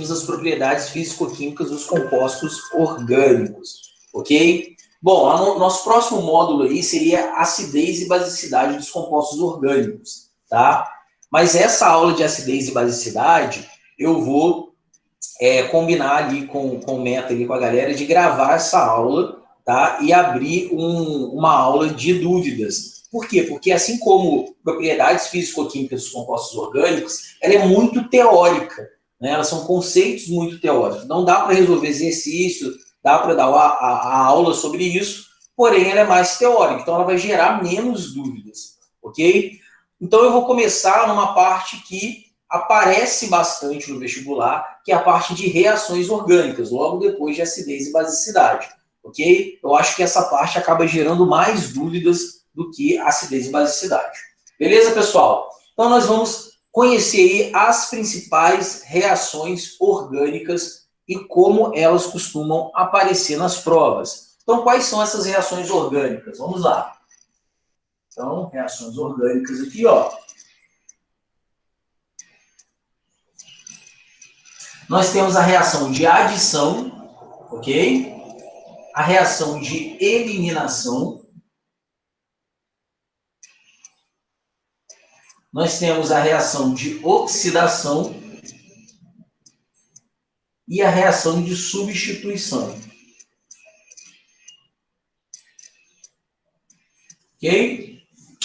vimos as propriedades físico-químicas dos compostos orgânicos, ok? Bom, nosso próximo módulo aí seria acidez e basicidade dos compostos orgânicos, tá? Mas essa aula de acidez e basicidade, eu vou combinar ali com o Meta, ali com a galera, de gravar essa aula, tá? E abrir uma aula de dúvidas. Por quê? Porque assim como propriedades físico-químicas dos compostos orgânicos, ela é muito teórica, né? Elas são conceitos muito teóricos. Não dá para resolver exercício, dá para dar a aula sobre isso, porém ela é mais teórica, então ela vai gerar menos dúvidas, ok? Então eu vou começar numa parte que aparece bastante no vestibular, que é a parte de reações orgânicas, logo depois de acidez e basicidade, ok? Eu acho que essa parte acaba gerando mais dúvidas do que acidez e basicidade. Beleza, pessoal? Então nós vamos conhecer aí as principais reações orgânicas e como elas costumam aparecer nas provas. Então, quais são essas reações orgânicas? Vamos lá. Então, reações orgânicas aqui, ó. Nós temos a reação de adição, ok? A reação de eliminação. Nós temos a reação de oxidação e a reação de substituição. Ok?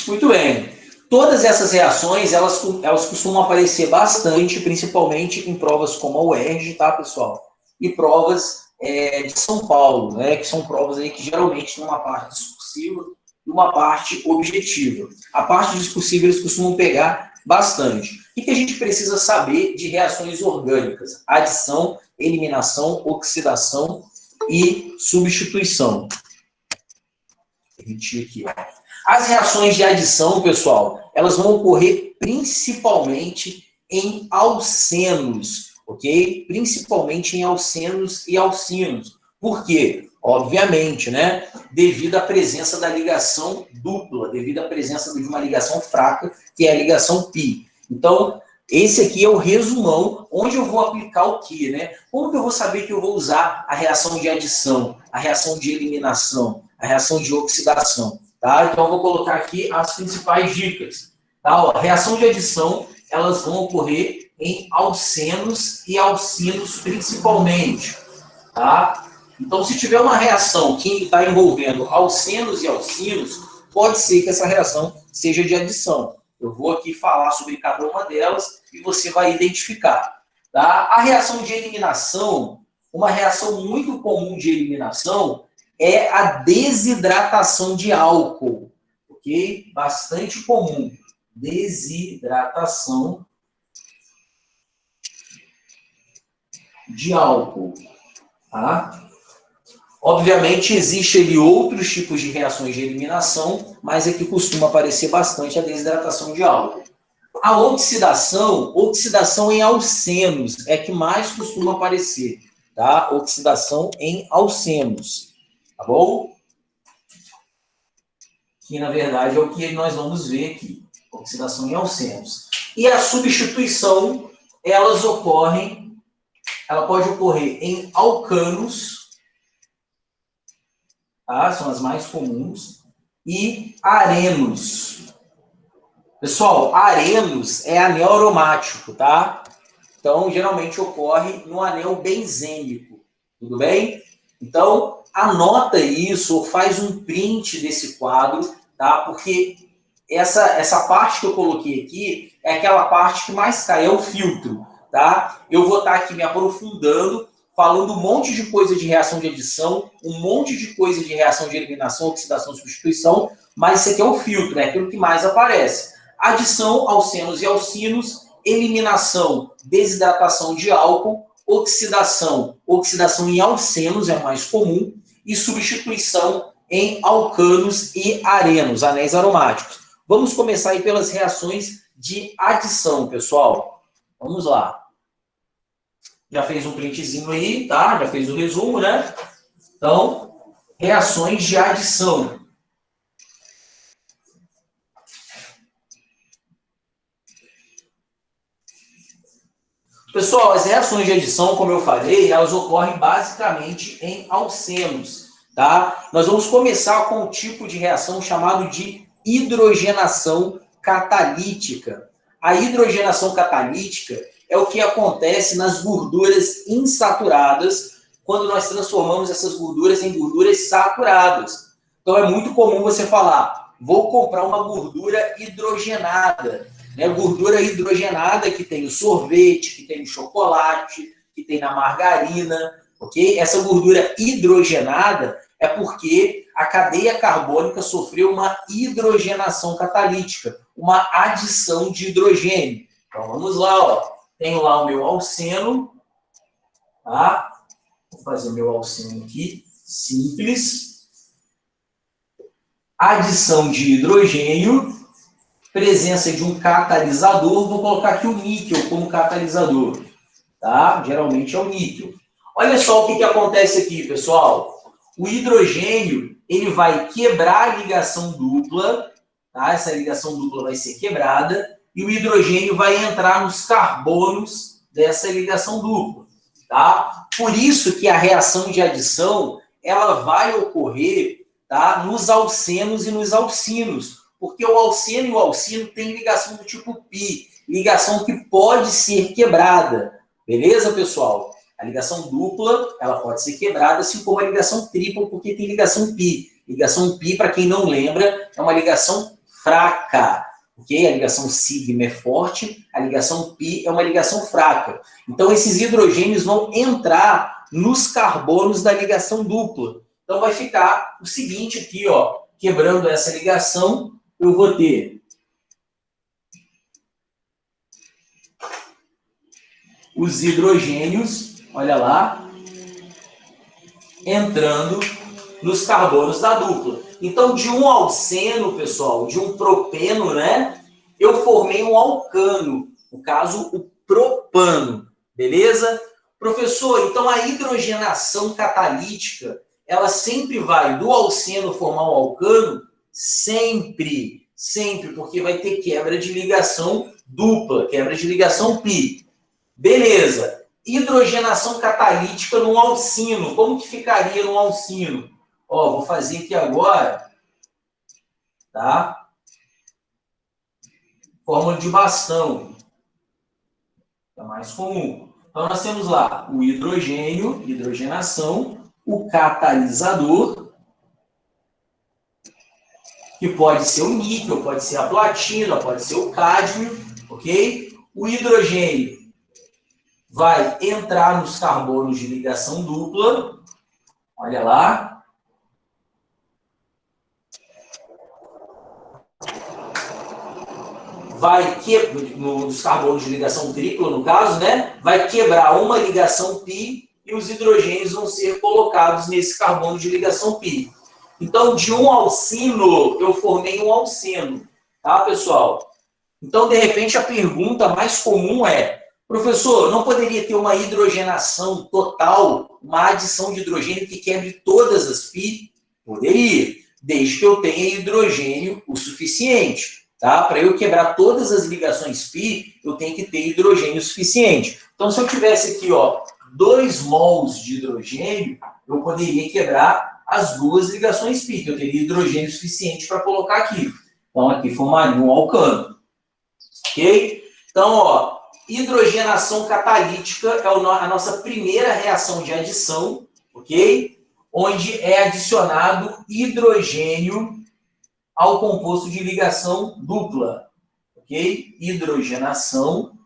Muito bem. Todas essas reações, elas costumam aparecer bastante, principalmente em provas como a UERJ, tá, pessoal? E provas de São Paulo, né? Que são provas aí que geralmente têm uma parte discursiva e uma parte objetiva. A parte discursiva eles costumam pegar bastante. O que a gente precisa saber de reações orgânicas? Adição, eliminação, oxidação e substituição. Vou repetir aqui, ó. As reações de adição, pessoal, elas vão ocorrer principalmente em alcenos, ok? Principalmente em alcenos e alcinos. Por quê? Obviamente, né? Devido à presença da ligação dupla, devido à presença de uma ligação fraca, que é a ligação π. Então, esse aqui é o resumão, onde eu vou aplicar o quê, né? Como que eu vou saber que eu vou usar a reação de adição, a reação de eliminação, a reação de oxidação? Tá? Então, eu vou colocar aqui as principais dicas. Tá? Ó, reação de adição, elas vão ocorrer em alcenos e alcinos principalmente. Tá? Então, se tiver uma reação que está envolvendo alcenos e alcinos, pode ser que essa reação seja de adição. Eu vou aqui falar sobre cada uma delas e você vai identificar. Tá? A reação de eliminação, uma reação muito comum de eliminação, é a desidratação de álcool, ok? Bastante comum. Desidratação de álcool, tá? Obviamente, existem ali outros tipos de reações de eliminação, mas aqui costuma aparecer bastante a desidratação de álcool. A oxidação em alcenos, é que mais costuma aparecer, tá? Oxidação em alcenos. Tá bom? Que, na verdade, é o que nós vamos ver aqui. Oxidação em alcenos. E a substituição, ela pode ocorrer em alcanos, tá? São as mais comuns, e arenos. Pessoal, arenos é anel aromático, tá? Então, geralmente ocorre no anel benzênico. Tudo bem? Então, anota isso, ou faz um print desse quadro, tá? Porque essa parte que eu coloquei aqui é aquela parte que mais cai, é o filtro, tá? Eu vou estar aqui me aprofundando, falando um monte de coisa de reação de adição, um monte de coisa de reação de eliminação, oxidação, substituição, mas isso aqui é o filtro, é aquilo que mais aparece. Adição, alcenos e alcinos, eliminação, desidratação de álcool, oxidação em alcenos é o mais comum, e substituição em alcanos e arenos, anéis aromáticos. Vamos começar aí pelas reações de adição, pessoal. Vamos lá. Já fez um printzinho aí, tá? Já fez o resumo, né? Então, reações de adição. Pessoal, as reações de adição, como eu falei, elas ocorrem basicamente em alcenos, tá? Nós vamos começar com um tipo de reação chamado de hidrogenação catalítica. A hidrogenação catalítica é o que acontece nas gorduras insaturadas quando nós transformamos essas gorduras em gorduras saturadas. Então, é muito comum você falar, vou comprar uma gordura hidrogenada, né? Gordura hidrogenada que tem o sorvete, que tem o chocolate, que tem na margarina, ok? Essa gordura hidrogenada é porque a cadeia carbônica sofreu uma hidrogenação catalítica, uma adição de hidrogênio. Então, vamos lá, ó. Tenho lá o meu alceno, tá? Vou fazer o meu alceno aqui, simples. Adição de hidrogênio, presença de um catalisador, vou colocar aqui o níquel como catalisador, tá? Geralmente é o níquel. Olha só o que acontece aqui, pessoal. O hidrogênio, ele vai quebrar a ligação dupla, tá? Essa ligação dupla vai ser quebrada, e o hidrogênio vai entrar nos carbonos dessa ligação dupla, tá? Por isso que a reação de adição, ela vai ocorrer, tá, nos alcenos e nos alcinos, porque o alceno e o alcino têm ligação do tipo π, ligação que pode ser quebrada, beleza, pessoal? A ligação dupla, ela pode ser quebrada, assim como a ligação tripla, porque tem ligação π. Ligação π, para quem não lembra, é uma ligação fraca, ok? A ligação sigma é forte, a ligação π é uma ligação fraca. Então, esses hidrogênios vão entrar nos carbonos da ligação dupla. Então, vai ficar o seguinte aqui, ó, quebrando essa ligação, eu vou ter os hidrogênios, olha lá, entrando nos carbonos da dupla. Então, de um alceno, pessoal, de um propeno, né, eu formei um alcano, no caso, o propano, beleza? Professor, então a hidrogenação catalítica, ela sempre vai do alceno formar um alcano? Sempre, porque vai ter quebra de ligação dupla, quebra de ligação π. Beleza. Hidrogenação catalítica no alcino. Como que ficaria no alcino? Ó, vou fazer aqui agora, tá? Fórmula de bastão. É mais comum. Então, nós temos lá o hidrogênio, hidrogenação, o catalisador, que pode ser o níquel, pode ser a platina, pode ser o cádmio, ok? O hidrogênio vai entrar nos carbonos de ligação dupla, olha lá. Vai nos carbonos de ligação tripla, no caso, né? Vai quebrar uma ligação π e os hidrogênios vão ser colocados nesse carbono de ligação π. Então, de um alcino, eu formei um alceno, tá, pessoal? Então, de repente, a pergunta mais comum é, professor, não poderia ter uma hidrogenação total, uma adição de hidrogênio que quebre todas as π? Poderia, desde que eu tenha hidrogênio o suficiente, tá? Para eu quebrar todas as ligações π, eu tenho que ter hidrogênio suficiente. Então, se eu tivesse aqui, ó, 2 mols de hidrogênio, eu poderia quebrar as duas ligações π, que eu teria hidrogênio suficiente para colocar aqui. Então, aqui formaria um alcano. Ok? Então, ó, hidrogenação catalítica é a nossa primeira reação de adição, ok? Onde é adicionado hidrogênio ao composto de ligação dupla, ok? Hidrogenação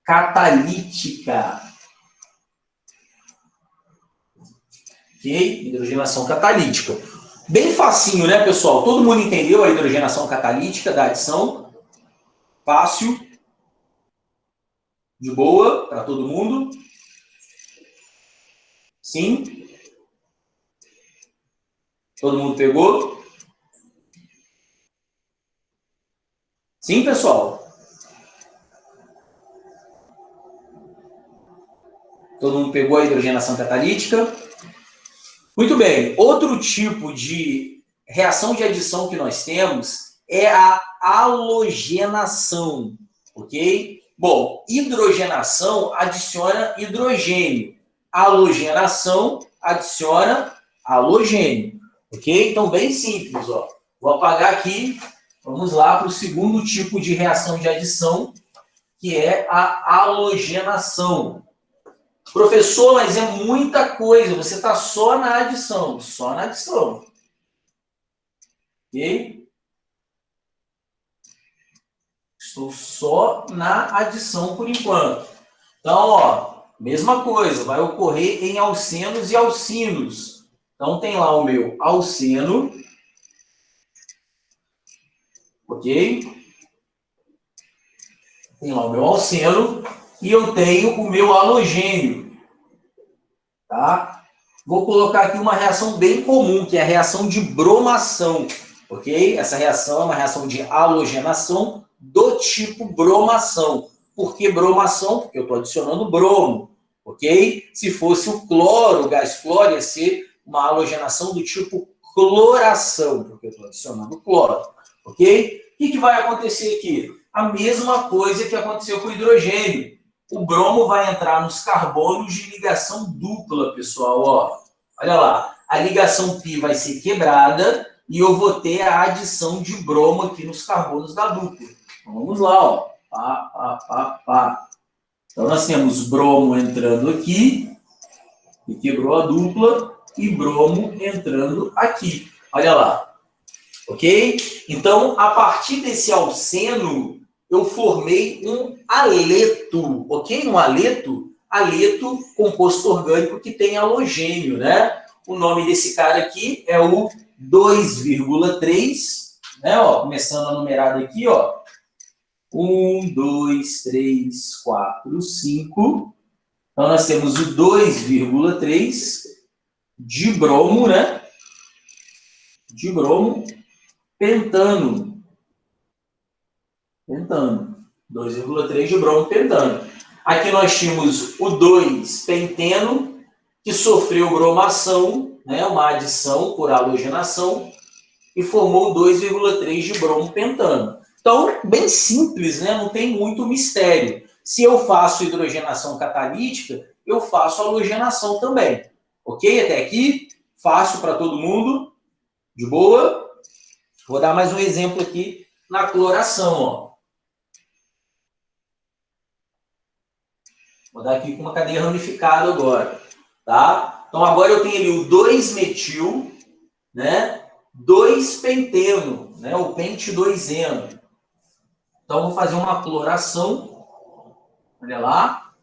catalítica. Ok? Hidrogenação catalítica. Bem facinho, né, pessoal? Todo mundo entendeu a hidrogenação catalítica da adição? Fácil. De boa para todo mundo? Sim? Todo mundo pegou? Sim, pessoal? Todo mundo pegou a hidrogenação catalítica? Muito bem. Outro tipo de reação de adição que nós temos é a halogenação, ok? Bom, hidrogenação adiciona hidrogênio. Halogenação adiciona halogênio. Ok? Então, bem simples. Ó. Vou apagar aqui. Vamos lá para o segundo tipo de reação de adição, que é a halogenação. Professor, mas é muita coisa. Você está só na adição. Só na adição. Ok? Estou só na adição por enquanto. Então, ó, mesma coisa, vai ocorrer em alcenos e alcinos. Então, tem lá o meu alceno, ok? Tem lá o meu alceno e eu tenho o meu halogênio, tá? Vou colocar aqui uma reação bem comum, que é a reação de bromação, ok? Essa reação é uma reação de halogenação do tipo bromação. Por que bromação? Porque eu estou adicionando bromo, ok? Se fosse o cloro, o gás cloro, ia ser uma halogenação do tipo cloração, porque eu estou adicionando cloro, ok? O que vai acontecer aqui? A mesma coisa que aconteceu com o hidrogênio. O bromo vai entrar nos carbonos de ligação dupla, pessoal. Ó. Olha lá, a ligação π vai ser quebrada e eu vou ter a adição de bromo aqui nos carbonos da dupla. Então, vamos lá, ó. Pá. Então, nós temos bromo entrando aqui, e quebrou a dupla, e bromo entrando aqui. Olha lá. Ok? Então, a partir desse alceno, eu formei um aleto, ok? Um aleto, composto orgânico que tem halogênio, né? O nome desse cara aqui é o 2,3, né? Ó, começando a numerada aqui, ó. 1, 2, 3, 4, 5. Então, nós temos o 2,3 de bromo, né? De bromo, pentano. 2,3 de bromo pentano. Aqui nós tínhamos o 2-penteno, que sofreu bromação, né, uma adição por halogenação, e formou 2,3 de bromo pentano. Então, bem simples, né? Não tem muito mistério. Se eu faço hidrogenação catalítica, eu faço halogenação também. Ok? Até aqui, fácil para todo mundo, de boa. Vou dar mais um exemplo aqui na cloração, ó. Vou dar aqui com uma cadeia ramificada agora, tá? Então, agora eu tenho ali o 2-metil, né? 2-penteno, né? O pente-2-eno. Então, vou fazer uma cloração. Olha lá.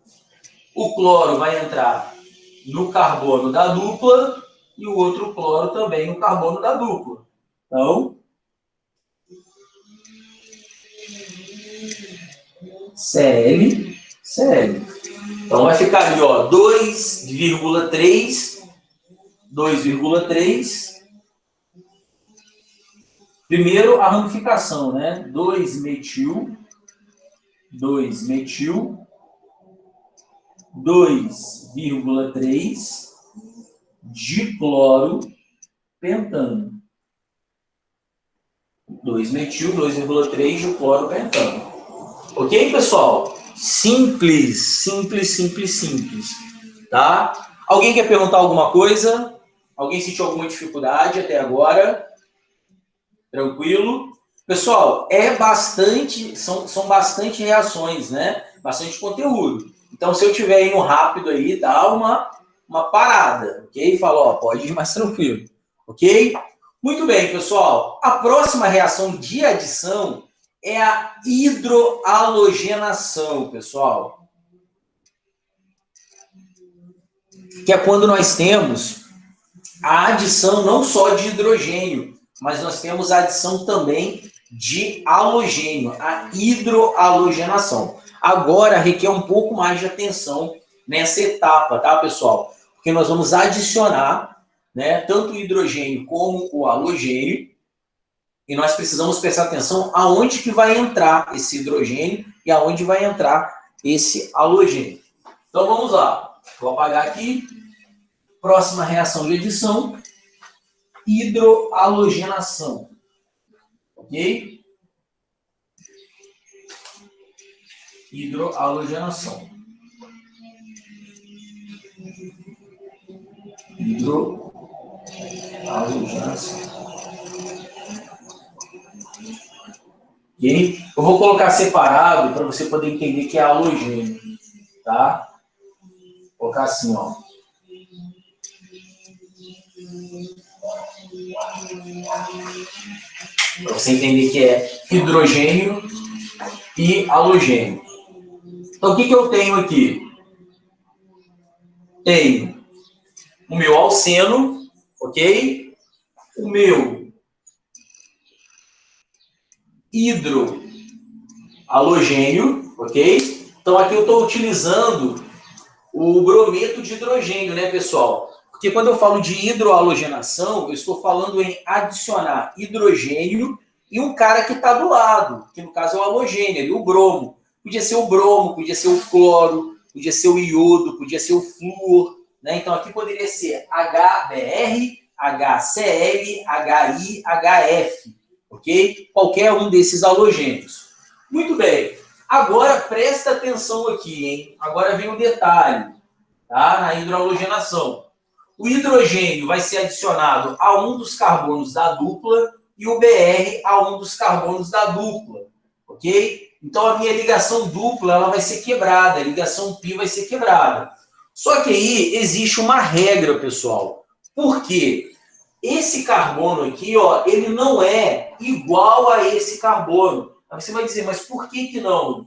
O cloro vai entrar no carbono da dupla e o outro cloro também no carbono da dupla. Então, Cl. Então, vai ficar ali, ó, 2,3. Primeiro, a ramificação, né? 2-metil, 2,3 dicloro pentano. 2-metil, 2,3 dicloro pentano. Ok, pessoal? Simples. Tá? Alguém quer perguntar alguma coisa? Alguém sentiu alguma dificuldade até agora? Tranquilo? Pessoal, são bastante reações, né? Bastante conteúdo. Então, se eu estiver indo rápido aí, dá uma parada, ok? Fala, ó, pode ir mais tranquilo, ok? Muito bem, pessoal. A próxima reação de adição é a hidrohalogenação, pessoal. Que é quando nós temos a adição não só de hidrogênio, mas nós temos a adição também de halogênio, a hidrohalogenação. Agora requer um pouco mais de atenção nessa etapa, tá, pessoal? Porque nós vamos adicionar, né, tanto o hidrogênio como o halogênio, e nós precisamos prestar atenção aonde que vai entrar esse hidrogênio e aonde vai entrar esse halogênio. Então vamos lá. Vou apagar aqui. Próxima reação de adição, hidrohalogenação. Ok? hidroalogenação. Hidroalogenação. Ok? Eu vou colocar separado para você poder entender que é halogênio, tá? Vou colocar assim, ó. Para você entender que é hidrogênio e halogênio. Então, o que eu tenho aqui? Tenho o meu alceno, ok? O meu hidrohalogênio, ok? Então, aqui eu estou utilizando o brometo de hidrogênio, né, pessoal? Porque quando eu falo de hidroalogenação, eu estou falando em adicionar hidrogênio e um cara que está do lado, que no caso é o halogênio, ali, o bromo. Podia ser o bromo, podia ser o cloro, podia ser o iodo, podia ser o flúor, né? Então aqui poderia ser HBr, HCl, HI, HF, ok? Qualquer um desses halogênios. Muito bem. Agora presta atenção aqui, hein? Agora vem o detalhe, tá? Na hidroalogenação. O hidrogênio vai ser adicionado a um dos carbonos da dupla e o Br a um dos carbonos da dupla, ok? Então a minha ligação dupla ela vai ser quebrada, a ligação π vai ser quebrada. Só que aí existe uma regra, pessoal. Por quê? Esse carbono aqui, ó, ele não é igual a esse carbono. Aí você vai dizer, mas por que não?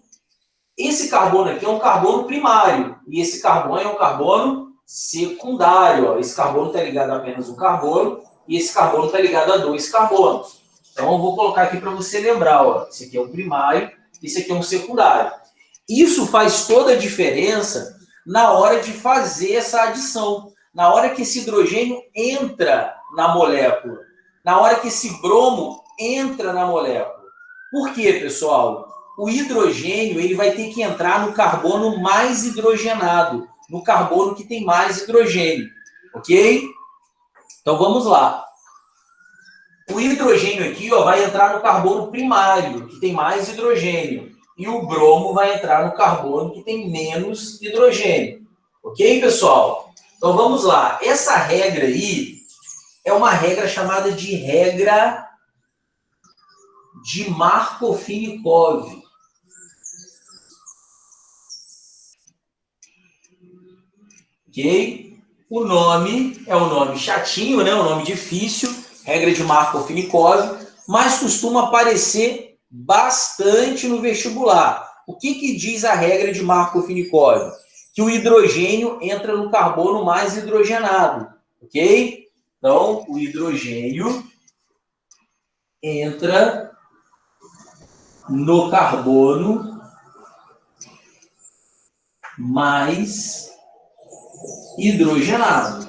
Esse carbono aqui é um carbono primário e esse carbono é um carbono secundário. Ó. Esse carbono está ligado a apenas um carbono e esse carbono está ligado a dois carbonos. Então, eu vou colocar aqui para você lembrar. Ó. Esse aqui é um primário, esse aqui é um secundário. Isso faz toda a diferença na hora de fazer essa adição. Na hora que esse hidrogênio entra na molécula. Na hora que esse bromo entra na molécula. Por quê, pessoal? O hidrogênio ele vai ter que entrar no carbono mais hidrogenado, no carbono que tem mais hidrogênio, ok? Então vamos lá. O hidrogênio aqui ó, vai entrar no carbono primário, que tem mais hidrogênio, e o bromo vai entrar no carbono que tem menos hidrogênio, ok, pessoal? Então vamos lá. Essa regra aí é uma regra chamada de regra de Markovnikov. Ok? O nome é um nome chatinho, né? Um nome difícil, regra de Markovnikov, mas costuma aparecer bastante no vestibular. O que diz a regra de Markovnikov? Que o hidrogênio entra no carbono mais hidrogenado, ok? Então, o hidrogênio entra no carbono mais hidrogenado.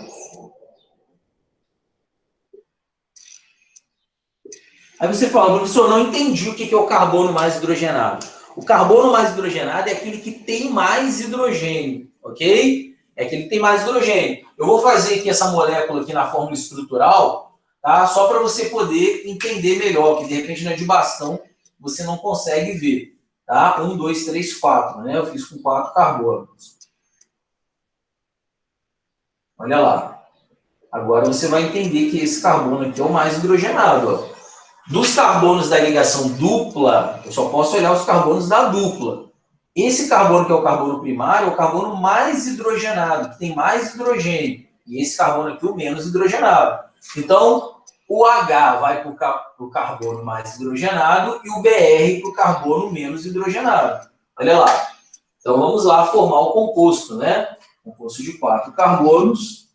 Aí você fala, professor, não entendi o que é o carbono mais hidrogenado. O carbono mais hidrogenado é aquele que tem mais hidrogênio, ok? É aquele que tem mais hidrogênio. Eu vou fazer aqui essa molécula aqui na fórmula estrutural, tá? Só para você poder entender melhor, que de repente não é de bastão, você não consegue ver, tá? 1, 2, 3, 4, né? Eu fiz com 4 carbonos. Olha lá. Agora você vai entender que esse carbono aqui é o mais hidrogenado. Ó. Dos carbonos da ligação dupla, eu só posso olhar os carbonos da dupla. Esse carbono que é o carbono primário é o carbono mais hidrogenado, que tem mais hidrogênio. E esse carbono aqui é o menos hidrogenado. Então, o H vai para o carbono mais hidrogenado e o Br para o carbono menos hidrogenado. Olha lá. Então, vamos lá formar o composto, né? Composto de 4 carbonos.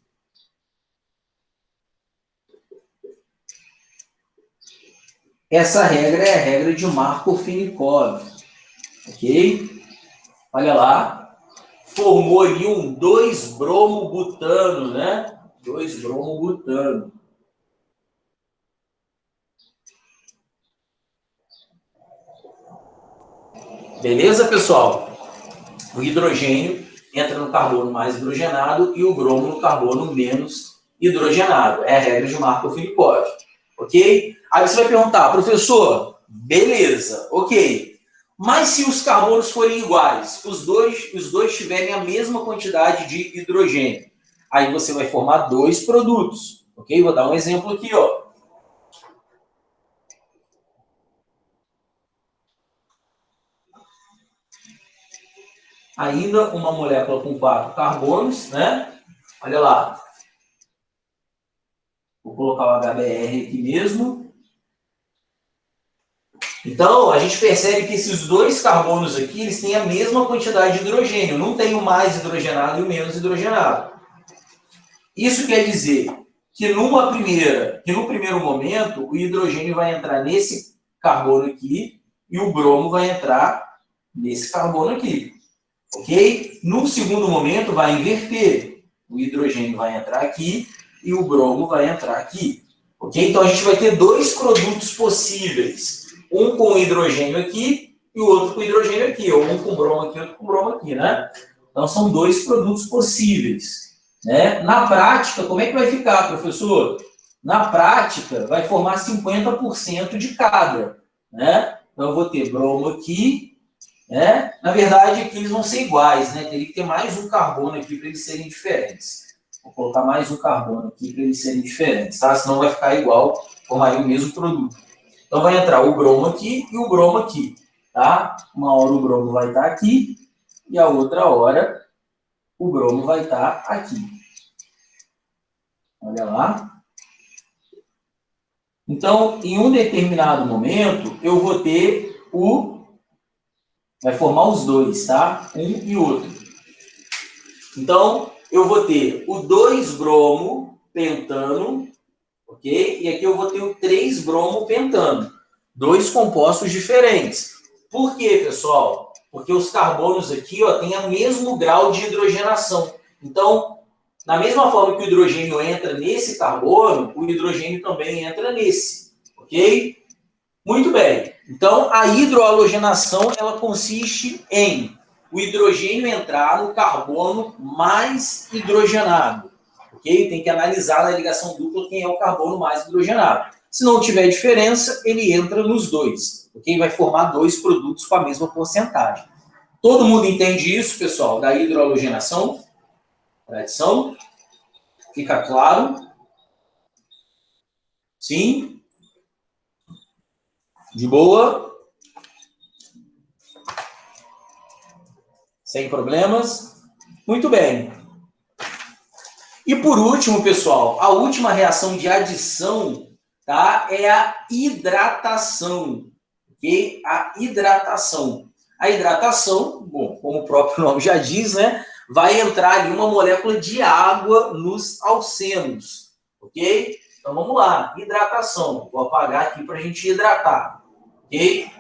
Essa regra é a regra de Markovnikov, ok? Olha lá, formou ali um 2-bromobutano, né? 2-bromobutano. Beleza, pessoal? O hidrogênio entra no carbono mais hidrogenado e o bromo no carbono menos hidrogenado. É a regra de Markovnikov, ok? Aí você vai perguntar, professor, beleza, ok. Mas se os carbonos forem iguais, os dois tiverem a mesma quantidade de hidrogênio, aí você vai formar dois produtos, ok? Vou dar um exemplo aqui, ó. Ainda uma molécula com 4 carbonos, né? Olha lá. Vou colocar o HBr aqui mesmo. Então, a gente percebe que esses dois carbonos aqui, eles têm a mesma quantidade de hidrogênio. Não tem o mais hidrogenado e o menos hidrogenado. Isso quer dizer que no primeiro momento, o hidrogênio vai entrar nesse carbono aqui e o bromo vai entrar nesse carbono aqui. Ok? No segundo momento, vai inverter. O hidrogênio vai entrar aqui e o bromo vai entrar aqui. Ok? Então, a gente vai ter dois produtos possíveis. Um com hidrogênio aqui e o outro com hidrogênio aqui. Ou um com bromo aqui e outro com bromo aqui, né? Então, são dois produtos possíveis. Né? Na prática, como é que vai ficar, professor? Na prática, vai formar 50% de cada. Né? Então, eu vou ter bromo aqui. Né? Na verdade, aqui eles vão ser iguais, né? Teria que ter mais um carbono aqui para eles serem diferentes. Vou colocar mais um carbono aqui para eles serem diferentes, tá? Senão vai ficar igual, formaria o mesmo produto. Então vai entrar o bromo aqui e o bromo aqui, tá? Uma hora o bromo vai estar aqui e a outra hora o bromo vai estar aqui. Olha lá. Então, em um determinado momento, eu vou ter vai formar os dois, tá? Um e outro. Então, eu vou ter o 2-bromo pentano, ok? E aqui eu vou ter o 3-bromo pentano. Dois compostos diferentes. Por quê, pessoal? Porque os carbonos aqui têm o mesmo grau de hidrogenação. Então, da mesma forma que o hidrogênio entra nesse carbono, o hidrogênio também entra nesse, ok? Muito bem. Então, a hidroalogenação ela consiste em o hidrogênio entrar no carbono mais hidrogenado. Ok? Tem que analisar na ligação dupla quem é o carbono mais hidrogenado. Se não tiver diferença, ele entra nos dois. Ok? Vai formar dois produtos com a mesma porcentagem. Todo mundo entende isso, pessoal, da hidroalogenação? Tradição? Fica claro? Sim? De boa? Sem problemas? Muito bem. E por último, pessoal, a última reação de adição, tá, é a hidratação. Ok? A hidratação. A hidratação, bom, como o próprio nome já diz, né, vai entrar ali uma molécula de água nos alcenos. Ok? Então vamos lá, hidratação. Vou apagar aqui para a gente hidratar. Ok?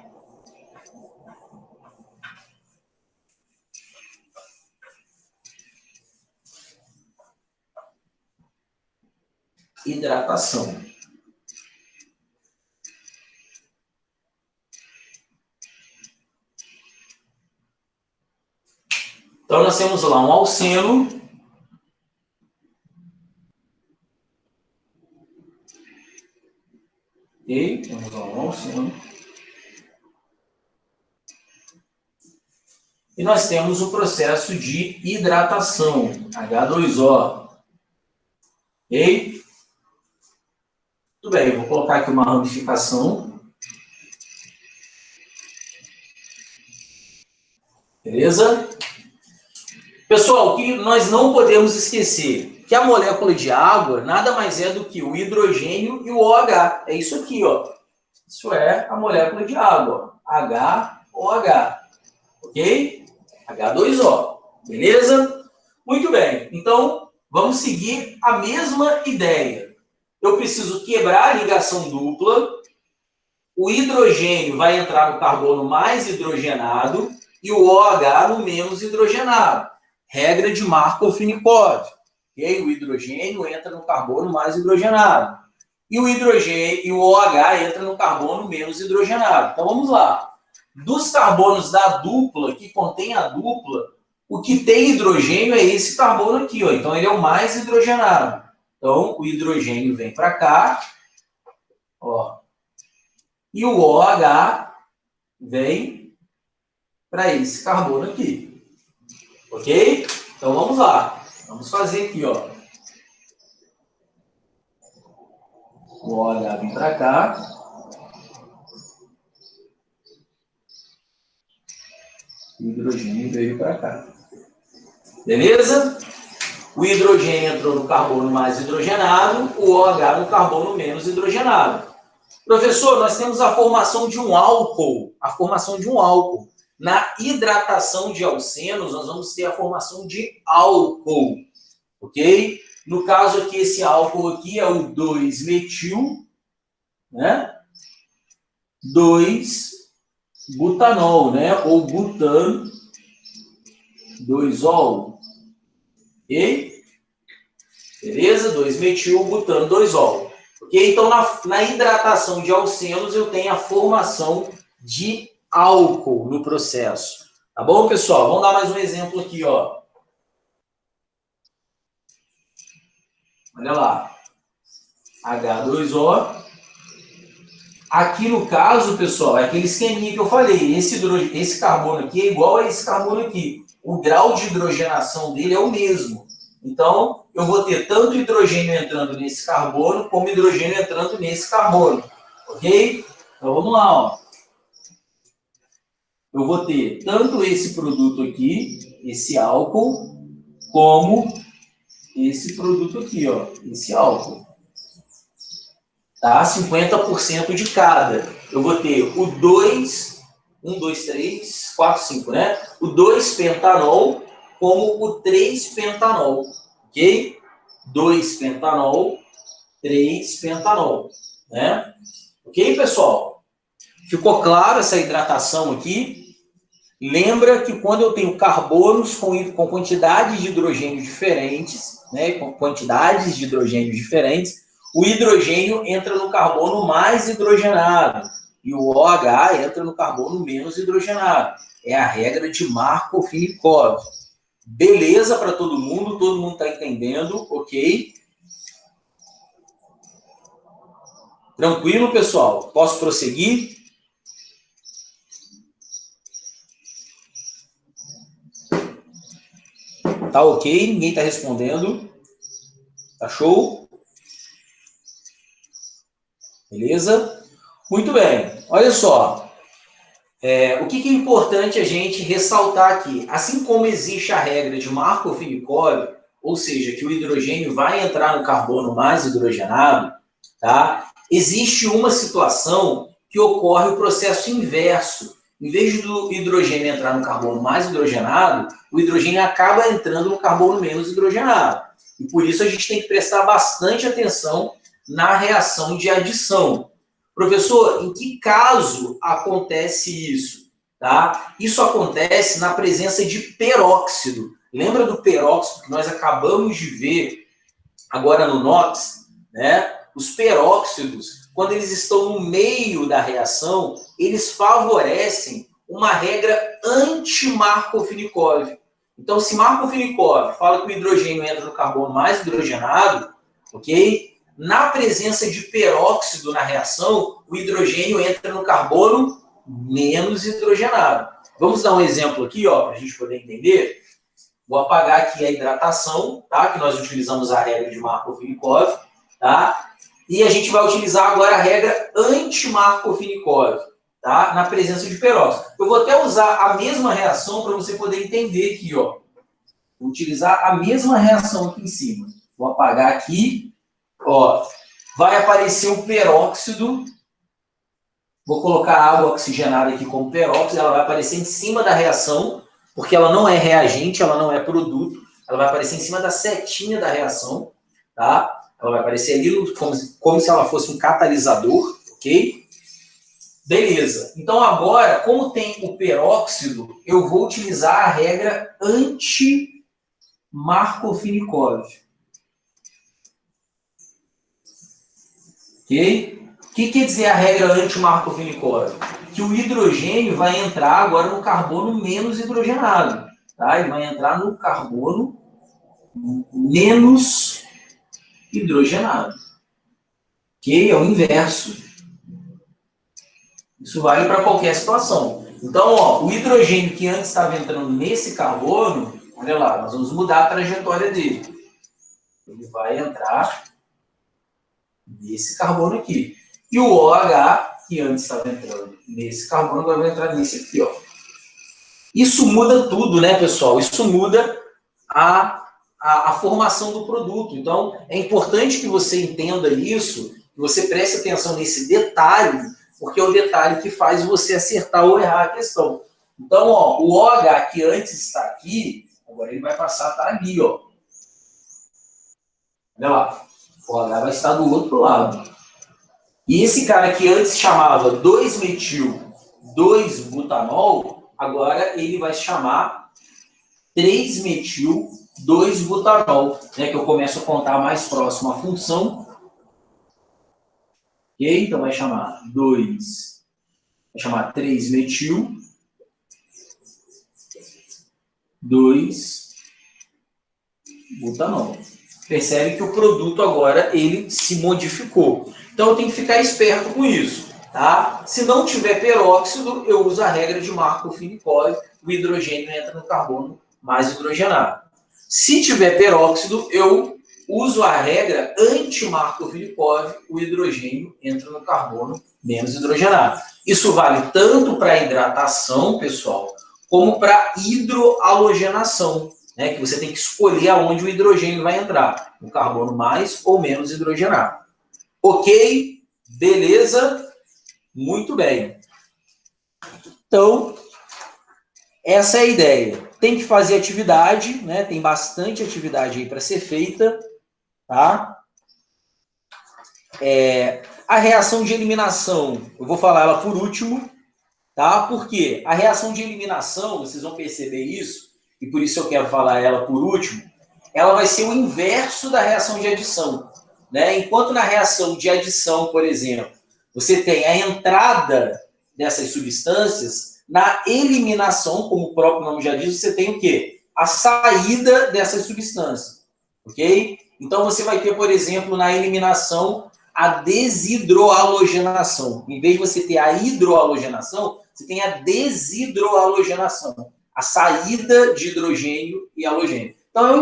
Hidratação. Então, nós temos lá um alceno. Ok? Temos lá um alceno. E nós temos o processo de hidratação, H2O. Ok? Tudo bem, eu vou colocar aqui uma ramificação. Beleza? Pessoal, o que nós não podemos esquecer? Que a molécula de água nada mais é do que o hidrogênio e o OH. É isso aqui, ó. Isso é a molécula de água. HOH. Ok? H2O. Beleza? Muito bem. Então, vamos seguir a mesma ideia. Eu preciso quebrar a ligação dupla. O hidrogênio vai entrar no carbono mais hidrogenado e o OH no menos hidrogenado. Regra de Markov-Finikov. Okay? O hidrogênio entra no carbono mais hidrogenado. E o hidrogênio e o OH entra no carbono menos hidrogenado. Então vamos lá. Dos carbonos da dupla, que contém a dupla, o que tem hidrogênio é esse carbono aqui, ó. Então ele é o mais hidrogenado. Então o hidrogênio vem para cá, ó. E o OH vem para esse carbono aqui. Ok? Então vamos lá. Vamos fazer aqui, ó. O OH vem para cá. O hidrogênio veio para cá. Beleza? O hidrogênio entrou no carbono mais hidrogenado, o OH no carbono menos hidrogenado. Professor, nós temos a formação de um álcool. A formação de um álcool. Na hidratação de alcenos, nós vamos ter a formação de álcool. Ok? No caso aqui, esse álcool aqui é o 2-metil, né? 2-butanol, né? Ou butano, 2-ol. Ok? Beleza? 2-metil, butano, 2-ol. Ok? Então, na hidratação de alcenos, eu tenho a formação de álcool no processo. Tá bom, pessoal? Vamos dar mais um exemplo aqui, ó. Olha lá. H2O. Aqui no caso, pessoal, é aquele esqueminha que eu falei. Esse carbono aqui é igual a esse carbono aqui. O grau de hidrogenação dele é o mesmo. Então, eu vou ter tanto hidrogênio entrando nesse carbono, como hidrogênio entrando nesse carbono. Ok? Então, vamos lá, ó. Eu vou ter tanto esse produto aqui, esse álcool, como esse produto aqui, ó, esse álcool. Tá? 50% de cada. Eu vou ter o 2, 1, 2, 3, 4, 5, né? O 2-pentanol como o 3-pentanol, ok? 2-pentanol, 3-pentanol, né? Ok, pessoal? Ficou claro essa hidratação aqui? Lembra que quando eu tenho carbonos com quantidades de hidrogênio diferentes, né, com quantidades de hidrogênio diferentes, o hidrogênio entra no carbono mais hidrogenado e o OH entra no carbono menos hidrogenado. É a regra de Markov-Finikov. Beleza para todo mundo está entendendo, ok? Tranquilo, pessoal? Posso prosseguir? Tá ok? Ninguém está respondendo? Tá show? Beleza? Muito bem. Olha só. O que é importante a gente ressaltar aqui? Assim como existe a regra de Markov-Finikov, ou seja, que o hidrogênio vai entrar no carbono mais hidrogenado, tá? Existe uma situação que ocorre o processo inverso. Em vez do hidrogênio entrar no carbono mais hidrogenado, o hidrogênio acaba entrando no carbono menos hidrogenado. E por isso a gente tem que prestar bastante atenção na reação de adição. Professor, em que caso acontece isso? Tá? Isso acontece na presença de peróxido. Lembra do peróxido que nós acabamos de ver agora no NOx? Né? Os peróxidos, quando eles estão no meio da reação, eles favorecem uma regra anti-Markov-Finikov. Então, se Markov-Finikov fala que o hidrogênio entra no carbono mais hidrogenado, ok? Na presença de peróxido na reação, o hidrogênio entra no carbono menos hidrogenado. Vamos dar um exemplo aqui, ó, para a gente poder entender. Vou apagar aqui a hidratação, tá? Que nós utilizamos a regra de Markov-Finikov, tá? E a gente vai utilizar agora a regra anti-Markov-Finikov, tá? Na presença de peróxido. Eu vou até usar a mesma reação para você poder entender aqui, ó. Vou utilizar a mesma reação aqui em cima. Vou apagar aqui. Ó, vai aparecer o peróxido. Vou colocar água oxigenada aqui como peróxido. Ela vai aparecer em cima da reação, porque ela não é reagente, ela não é produto. Ela vai aparecer em cima da setinha da reação, tá? Ela vai aparecer ali como se ela fosse um catalisador, ok? Beleza. Então agora, como tem o peróxido, eu vou utilizar a regra anti-Markov-Finikov. Ok? O que quer dizer a regra anti-Markov-Finikov? Que o hidrogênio vai entrar agora no carbono menos hidrogenado. Tá? Ele vai entrar no carbono menos hidrogenado. Ok? É o inverso. Isso vale para qualquer situação. Então, ó, o hidrogênio que antes estava entrando nesse carbono, olha lá, nós vamos mudar a trajetória dele. Ele vai entrar nesse carbono aqui. E o OH, que antes estava entrando nesse carbono, agora vai entrar nesse aqui, ó. Isso muda tudo, né, pessoal? Isso muda a formação do produto. Então, é importante que você entenda isso, que você preste atenção nesse detalhe, porque é o detalhe que faz você acertar ou errar a questão. Então, ó, o OH que antes está aqui, agora ele vai passar a estar ali, ó. Olha lá. O OH vai estar do outro lado. E esse cara que antes chamava 2-metil 2-butanol, agora ele vai se chamar 3-metil 2-butanol, né, que eu começo a contar mais próximo à função. Ok? Então vai chamar 3-metil 2-butanol. Percebe que o produto agora ele se modificou. Então eu tenho que ficar esperto com isso, tá? Se não tiver peróxido, eu uso a regra de Markov-Finikov, o hidrogênio entra no carbono mais hidrogenado. Se tiver peróxido, eu uso a regra anti-Markov-Finikov, o hidrogênio entra no carbono menos hidrogenado. Isso vale tanto para hidratação, pessoal, como para hidroalogenação, né, que você tem que escolher aonde o hidrogênio vai entrar, no carbono mais ou menos hidrogenado. Ok? Beleza? Muito bem. Então, essa é a ideia. Tem que fazer atividade, né? Tem bastante atividade aí para ser feita, tá? A reação de eliminação, eu vou falar ela por último, tá? Porque a reação de eliminação, vocês vão perceber isso, e por isso eu quero falar ela por último, ela vai ser o inverso da reação de adição, né? Enquanto na reação de adição, por exemplo, você tem a entrada dessas substâncias, na eliminação, como o próprio nome já diz, você tem o quê? A saída dessas substâncias, ok? Então você vai ter, por exemplo, na eliminação, a desidroalogenação. Em vez de você ter a hidroalogenação, você tem a desidroalogenação, a saída de hidrogênio e halogênio. Então é o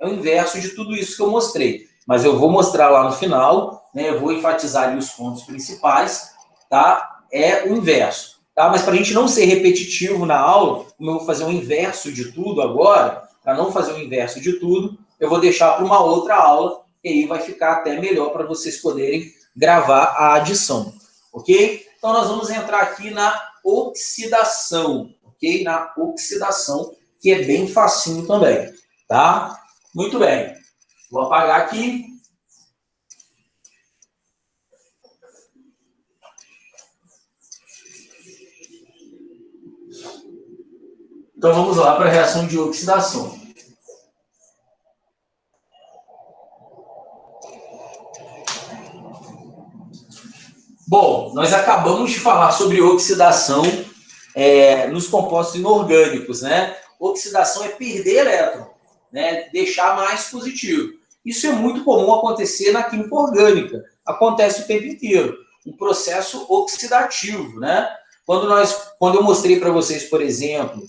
inverso de tudo isso que eu mostrei. Mas eu vou mostrar lá no final, né? Eu vou enfatizar ali os pontos principais, tá? É o inverso, tá? Mas para a gente não ser repetitivo na aula, como eu vou fazer o inverso de tudo agora, para não fazer o inverso de tudo, eu vou deixar para uma outra aula, e aí vai ficar até melhor para vocês poderem gravar a adição, ok? Então nós vamos entrar aqui na oxidação, ok? Na oxidação, que é bem facinho também, tá? Muito bem. Vou apagar aqui. Então vamos lá para a reação de oxidação. Bom, nós acabamos de falar sobre oxidação nos compostos inorgânicos, né? Oxidação é perder elétron, né? Deixar mais positivo. Isso é muito comum acontecer na química orgânica. Acontece o tempo inteiro. Um processo oxidativo, né? Quando eu mostrei para vocês, por exemplo,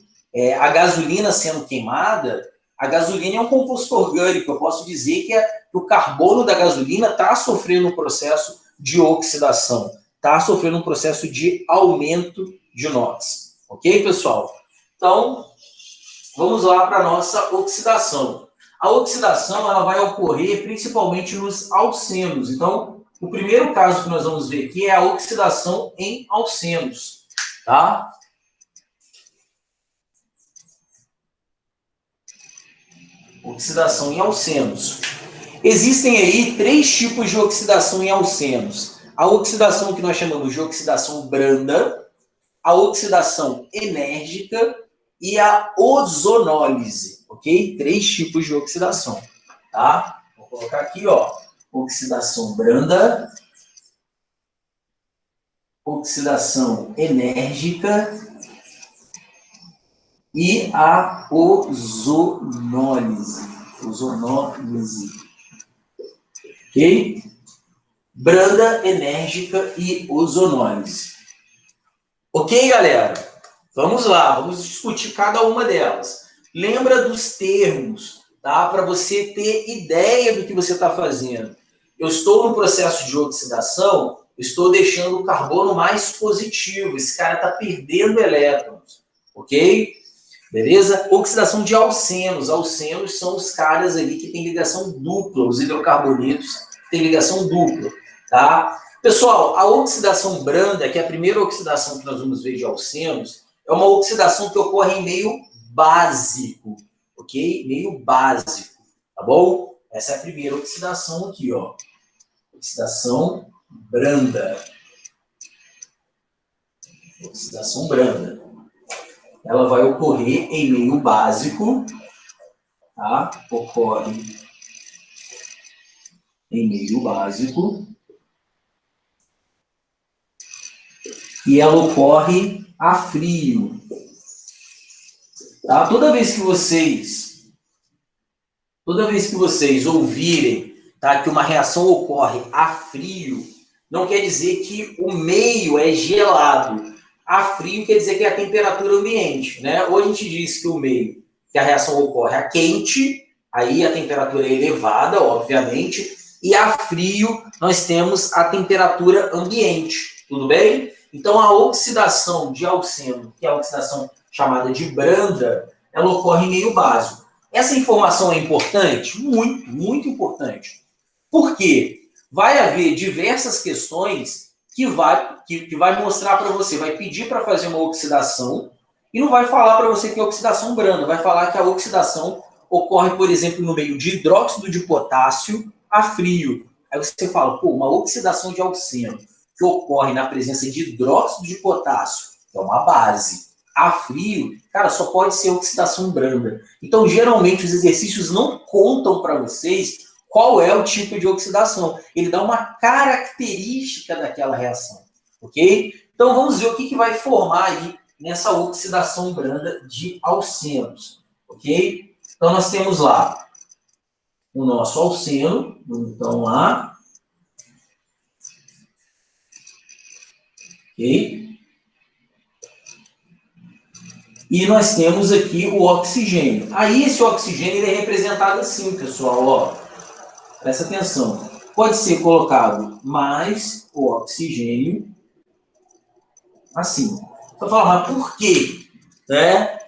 a gasolina sendo queimada, a gasolina é um composto orgânico. Eu posso dizer que o carbono da gasolina está sofrendo um processo de oxidação, está sofrendo um processo de aumento de NOx. Ok, pessoal? Então, vamos lá para a nossa oxidação. A oxidação ela vai ocorrer principalmente nos alcenos. Então, o primeiro caso que nós vamos ver aqui é a oxidação em alcenos, tá? Oxidação em alcenos. Existem aí 3 tipos de oxidação em alcenos. A oxidação que nós chamamos de oxidação branda, a oxidação enérgica e a ozonólise, ok? 3 tipos de oxidação, tá? Vou colocar aqui, ó, oxidação branda, oxidação enérgica e a ozonólise. Ok? Branda, enérgica e ozonólise. Ok, galera? Vamos lá, vamos discutir cada uma delas. Lembra dos termos, tá? Para você ter ideia do que você está fazendo. Eu estou no processo de oxidação, estou deixando o carbono mais positivo. Esse cara está perdendo elétrons, ok? Beleza? Oxidação de alcenos. Alcenos são os caras ali que têm ligação dupla, os hidrocarbonetos têm ligação dupla, tá? Pessoal, a oxidação branda, que é a primeira oxidação que nós vamos ver de alcenos, é uma oxidação que ocorre em meio básico, ok? Meio básico, tá bom? Essa é a primeira oxidação aqui, ó. Oxidação branda. Oxidação branda. Ela vai ocorrer em meio básico, tá? Ocorre em meio básico. E ela ocorre a frio. Tá? Toda vez que vocês ouvirem, tá, que uma reação ocorre a frio, não quer dizer que o meio é gelado. A frio quer dizer que é a temperatura ambiente, né? Ou a gente diz que o meio, que a reação ocorre a quente, aí a temperatura é elevada, obviamente, e a frio nós temos a temperatura ambiente, tudo bem? Então a oxidação de alceno, que é a oxidação chamada de branda, ela ocorre em meio básico. Essa informação é importante? Muito, muito importante. Por quê? Vai haver diversas questões que vai mostrar para você, vai pedir para fazer uma oxidação e não vai falar para você que é oxidação branda, vai falar que a oxidação ocorre, por exemplo, no meio de hidróxido de potássio a frio. Aí você fala, pô, uma oxidação de alceno que ocorre na presença de hidróxido de potássio, que é uma base, a frio, cara, só pode ser oxidação branda. Então, geralmente, os exercícios não contam para vocês qual é o tipo de oxidação. Ele dá uma característica daquela reação, ok? Então, vamos ver o que vai formar aí nessa oxidação branda de alcenos, ok? Então, nós temos lá o nosso alceno, então lá, ok? E nós temos aqui o oxigênio. Aí esse oxigênio ele é representado assim, pessoal, ó. Presta atenção. Pode ser colocado mais o oxigênio assim. Então, falar, mas por quê? Né?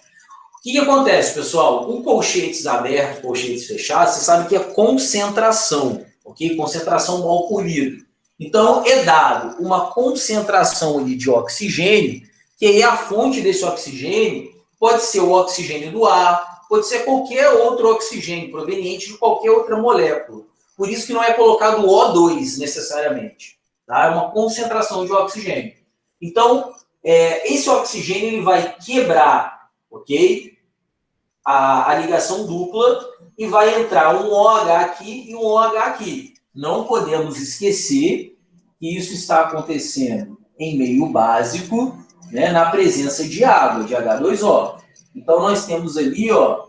O que acontece, pessoal? Com colchetes abertos, colchetes fechados, você sabe que é concentração, ok? Concentração mol por litro. Então, é dado uma concentração ali de oxigênio, que aí a fonte desse oxigênio pode ser o oxigênio do ar, pode ser qualquer outro oxigênio, proveniente de qualquer outra molécula. Por isso que não é colocado O2 necessariamente. Tá? É uma concentração de oxigênio. Então, esse oxigênio ele vai quebrar, ok? A ligação dupla e vai entrar um OH aqui e um OH aqui. Não podemos esquecer que isso está acontecendo em meio básico, né, na presença de água, de H2O. Então, nós temos ali, ó,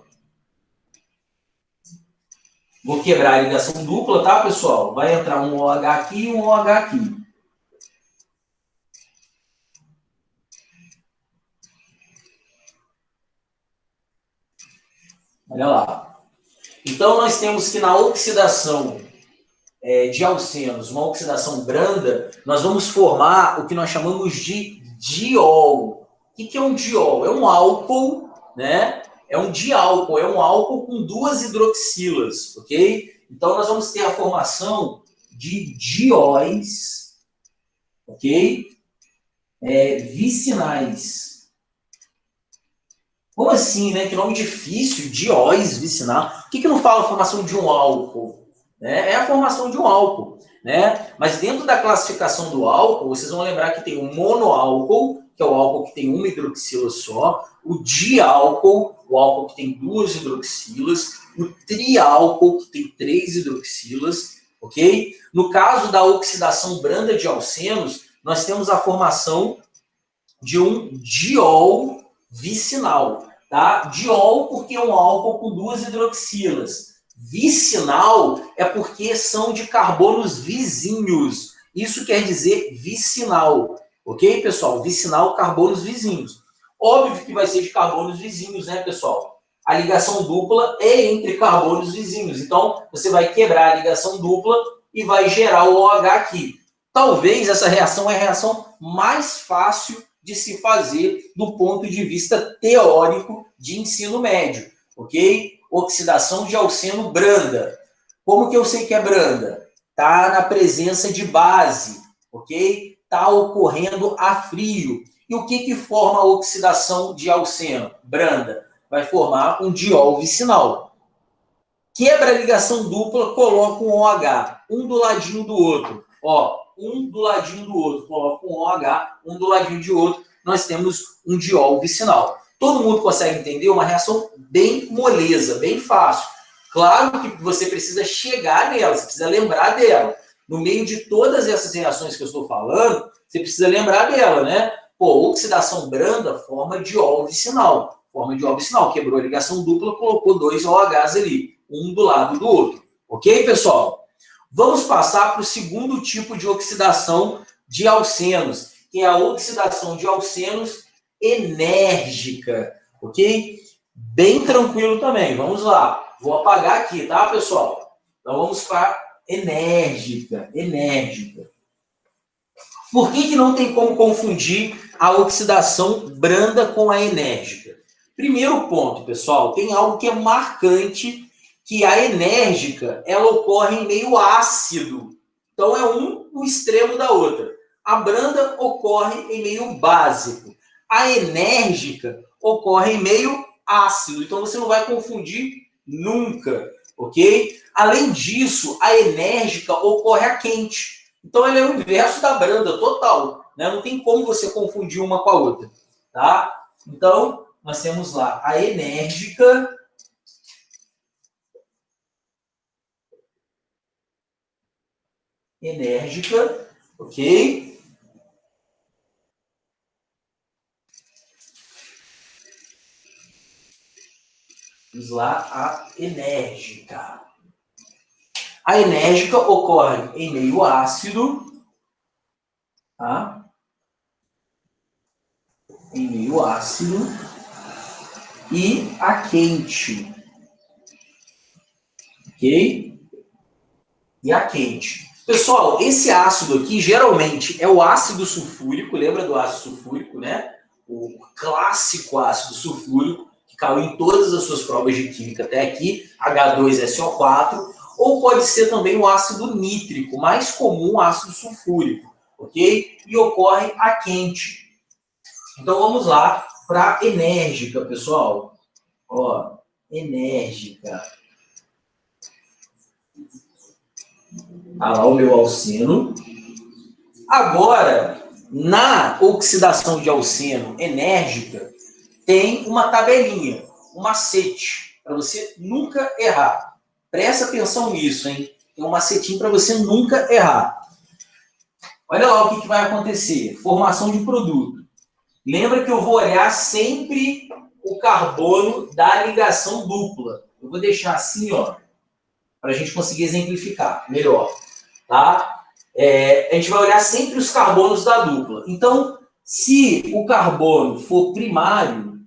vou quebrar a ligação dupla, tá, pessoal? Vai entrar um OH aqui e um OH aqui. Olha lá. Então, nós temos que na oxidação de alcenos, uma oxidação branda, nós vamos formar o que nós chamamos de diol. O que é um diol? É um álcool, né? É um diálcool, é um álcool com duas hidroxilas, ok? Então, nós vamos ter a formação de dióis, ok? Vicinais. Como assim, né? Que nome difícil, dióis vicinal. Por que não fala a formação de um álcool? Né? É a formação de um álcool, né? Mas dentro da classificação do álcool, vocês vão lembrar que tem o monoálcool, que é o álcool que tem uma hidroxila só, o diálcool, o álcool que tem duas hidroxilas, o triálcool, que tem três hidroxilas, ok? No caso da oxidação branda de alcenos, nós temos a formação de um diol vicinal, tá? Diol porque é um álcool com duas hidroxilas. Vicinal é porque são de carbonos vizinhos. Isso quer dizer vicinal, ok, pessoal? Vicinal, carbonos vizinhos. Óbvio que vai ser de carbonos vizinhos, né, pessoal? A ligação dupla é entre carbonos vizinhos. Então, você vai quebrar a ligação dupla e vai gerar o OH aqui. Talvez essa reação é a reação mais fácil de se fazer do ponto de vista teórico de ensino médio, ok? Oxidação de alceno branda. Como que eu sei que é branda? Está na presença de base, ok? Está ocorrendo a frio. E o que forma a oxidação de alceno branda? Vai formar um diol vicinal. Quebra a ligação dupla, coloca um OH, um do ladinho do outro. Ó, um do ladinho do outro, coloca um OH, um do ladinho de outro, nós temos um diol vicinal. Todo mundo consegue entender? Uma reação bem moleza, bem fácil. Claro que você precisa chegar nela, você precisa lembrar dela. No meio de todas essas reações que eu estou falando, você precisa lembrar dela, né? Pô, oxidação branda forma diol vicinal. Forma diol vicinal, quebrou a ligação dupla, colocou dois OHs ali, um do lado do outro. Ok, pessoal? Vamos passar para o segundo tipo de oxidação de alcenos, que é a oxidação de alcenos enérgica, ok? Bem tranquilo também, vamos lá. Vou apagar aqui, tá, pessoal? Então vamos para enérgica, enérgica. Por que não tem como confundir a oxidação branda com a enérgica? Primeiro ponto, pessoal, tem algo que é marcante, que a enérgica, ela ocorre em meio ácido. Então, é um no extremo da outra. A branda ocorre em meio básico. A enérgica ocorre em meio ácido. Então, você não vai confundir nunca, ok? Além disso, a enérgica ocorre a quente. Então, ela é o inverso da branda, total. Né? Não tem como você confundir uma com a outra. Tá? Então, nós temos lá a enérgica. Enérgica, ok? Vamos lá, a enérgica. A enérgica ocorre em meio ácido, tá? Em meio ácido e a quente, ok? E a quente. Pessoal, esse ácido aqui geralmente é o ácido sulfúrico, lembra do ácido sulfúrico, né? O clássico ácido sulfúrico, que caiu em todas as suas provas de química até aqui, H2SO4, ou pode ser também o ácido nítrico, mais comum ácido sulfúrico, ok? E ocorre a quente. Então vamos lá para enérgica, pessoal. Ó, enérgica. Tá lá o meu alceno. Agora, na oxidação de alceno enérgica, tem uma tabelinha, um macete, para você nunca errar. Presta atenção nisso, hein? Tem um macetinho para você nunca errar. Olha lá o que vai acontecer. Formação de produto. Lembra que eu vou olhar sempre o carbono da ligação dupla. Eu vou deixar assim, ó, para a gente conseguir exemplificar melhor. Tá? A gente vai olhar sempre os carbonos da dupla. Então, se o carbono for primário,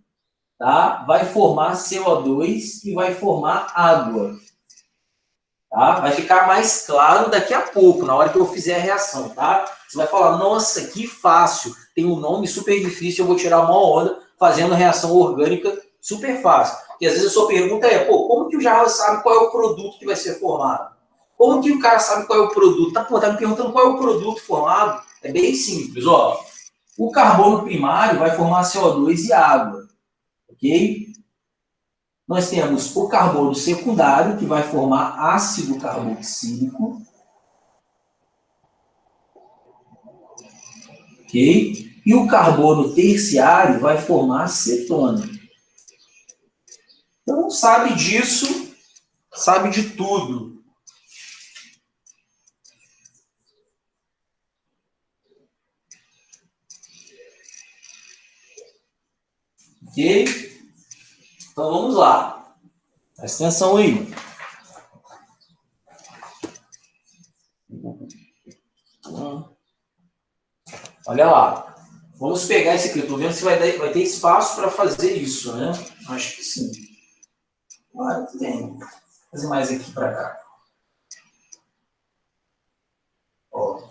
tá? Vai formar CO2 e vai formar água. Tá? Vai ficar mais claro daqui a pouco, na hora que eu fizer a reação. Tá? Você vai falar, nossa, que fácil. Tem um nome super difícil, eu vou tirar uma onda fazendo reação orgânica super fácil. Porque às vezes a sua pergunta é, pô, como que o Java sabe qual é o produto que vai ser formado? Como que o cara sabe qual é o produto? Tá me perguntando qual é o produto formado? É bem simples, ó. O carbono primário vai formar CO2 e água, ok? Nós temos o carbono secundário, que vai formar ácido carboxílico, ok? E o carbono terciário vai formar cetona. Então, sabe disso, sabe de tudo. Ok? Então vamos lá. Presta atenção aí. Olha lá. Vamos pegar esse aqui. Eu estou vendo se vai ter espaço para fazer isso, né? Acho que sim. Claro que tem. Vou fazer mais aqui para cá. Ó.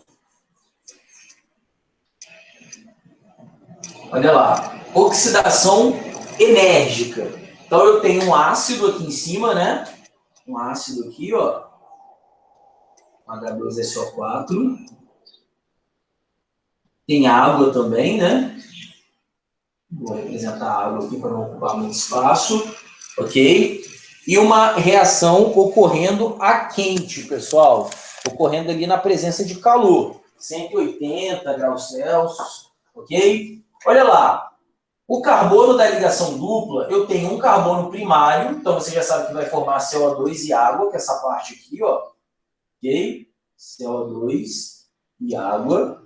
Olha lá. Oxidação enérgica. Então, eu tenho um ácido aqui em cima, né? Um ácido aqui, ó. H2SO4. Tem água também, né? Vou representar a água aqui para não ocupar muito espaço. Ok? E uma reação ocorrendo a quente, pessoal. Ocorrendo ali na presença de calor. 180 graus Celsius. Ok? Olha lá. O carbono da ligação dupla, eu tenho um carbono primário. Então, você já sabe que vai formar CO2 e água, que é essa parte aqui, ó. Ok? CO2 e água.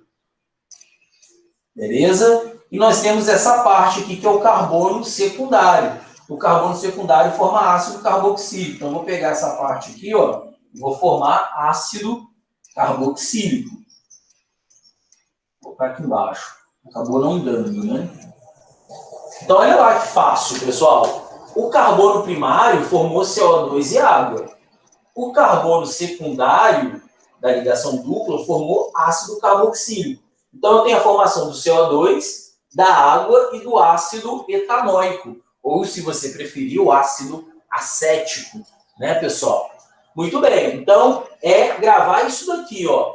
Beleza? E nós temos essa parte aqui, que é o carbono secundário. O carbono secundário forma ácido carboxílico. Então, eu vou pegar essa parte aqui, ó, e vou formar ácido carboxílico. Vou colocar aqui embaixo. Acabou não dando, né? Então, olha lá que fácil, pessoal. O carbono primário formou CO2 e água. O carbono secundário da ligação dupla formou ácido carboxílico. Então, eu tenho a formação do CO2, da água e do ácido etanóico. Ou, se você preferir, o ácido acético. Né, pessoal? Muito bem. Então, é gravar isso daqui, ó.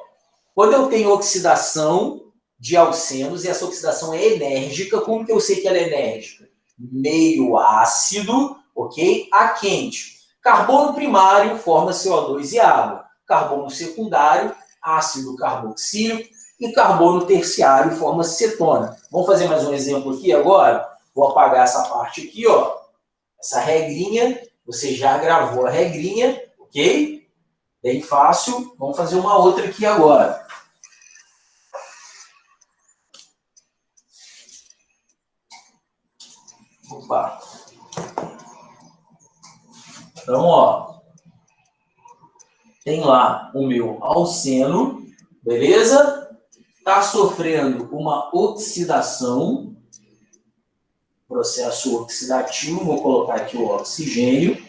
Quando eu tenho oxidação de alcenos, e essa oxidação é enérgica, como que eu sei que ela é enérgica? Meio ácido, ok? A quente. Carbono primário forma CO2 e água. Carbono secundário, ácido carboxílico. E carbono terciário forma cetona. Vamos fazer mais um exemplo aqui agora? Vou apagar essa parte aqui, ó. Essa regrinha, você já gravou a regrinha, ok? Bem fácil. Vamos fazer uma outra aqui agora. Opa. Então, ó. Tem lá o meu alceno, beleza? Está sofrendo uma oxidação, processo oxidativo, vou colocar aqui o oxigênio,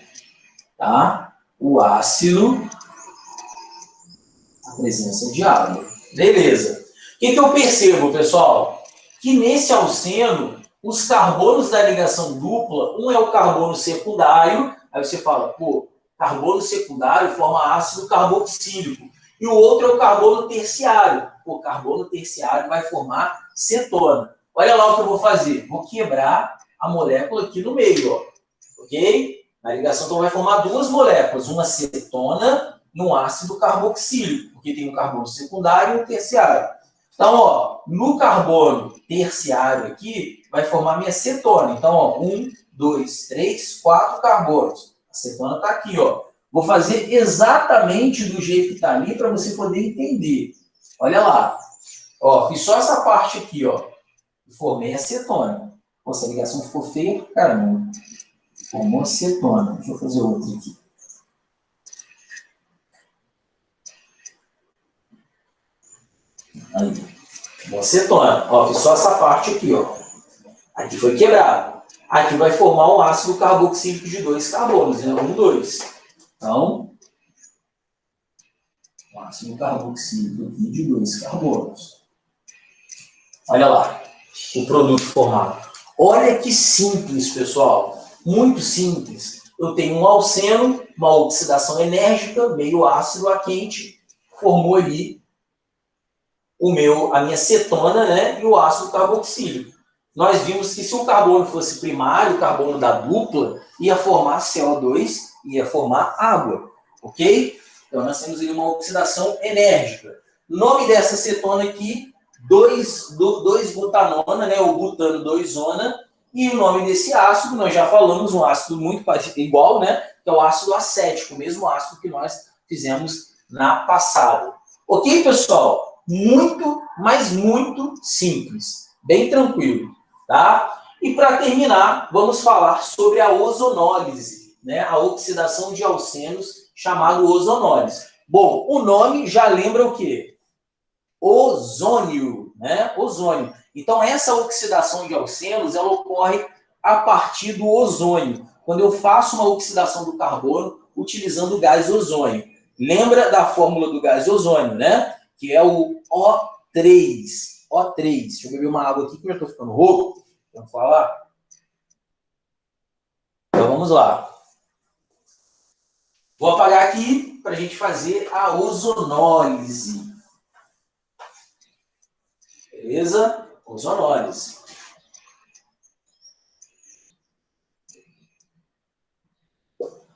tá? O ácido, a presença de água. Beleza. O que eu percebo, pessoal? Que nesse alceno, os carbonos da ligação dupla, um é o carbono secundário, aí você fala, pô, carbono secundário forma ácido carboxílico. E o outro é o carbono terciário. O carbono terciário vai formar cetona. Olha lá o que eu vou fazer. Vou quebrar a molécula aqui no meio, ó. Ok? Na ligação, então, vai formar duas moléculas. Uma cetona e um ácido carboxílico. Porque tem um carbono secundário e um terciário. Então, ó, no carbono terciário aqui, vai formar minha cetona. Então, ó, 1, 2, 3, 4 carbonos. A cetona está aqui, ó. Vou fazer exatamente do jeito que está ali para você poder entender. Olha lá. Ó, fiz só essa parte aqui, ó. Formei a cetona. Nossa, a ligação ficou feia pra caramba. Formou a cetona. Deixa eu fazer outra aqui. Aí. Formou a cetona. Ó, fiz só essa parte aqui, ó. Aqui foi quebrado. Aqui vai formar um ácido carboxílico de 2 carbonos, né? 1, 2. Então, um ácido carboxílico aqui de 2 carbonos. Olha lá, o produto formado. Olha que simples, pessoal. Muito simples. Eu tenho um alceno, uma oxidação enérgica, meio ácido a quente, formou ali a minha cetona, né? E o ácido carboxílico. Nós vimos que se o carbono fosse primário, o carbono da dupla, ia formar CO2, ia formar água, ok? Então, nós temos aí uma oxidação enérgica. O nome dessa cetona aqui, 2-butanona, né? O butano 2-zona. E o nome desse ácido, nós já falamos, um ácido muito parecido, igual, né? Que é o ácido acético, o mesmo ácido que nós fizemos na passada. Ok, pessoal? Muito, mas muito simples. Bem tranquilo. Tá? E para terminar, vamos falar sobre a ozonólise, né? A oxidação de alcenos, chamado ozonólise. Bom, o nome já lembra o quê? Ozônio. né? Ozônio. Então, essa oxidação de alcenos, ela ocorre a partir do ozônio, quando eu faço uma oxidação do carbono utilizando o gás ozônio. Lembra da fórmula do gás ozônio, né? Que é o O3. O3. Deixa eu beber uma água aqui que eu já estou ficando rouco. Vamos falar? Então, vamos lá. Vou apagar aqui para a gente fazer a ozonólise. Beleza? Ozonólise.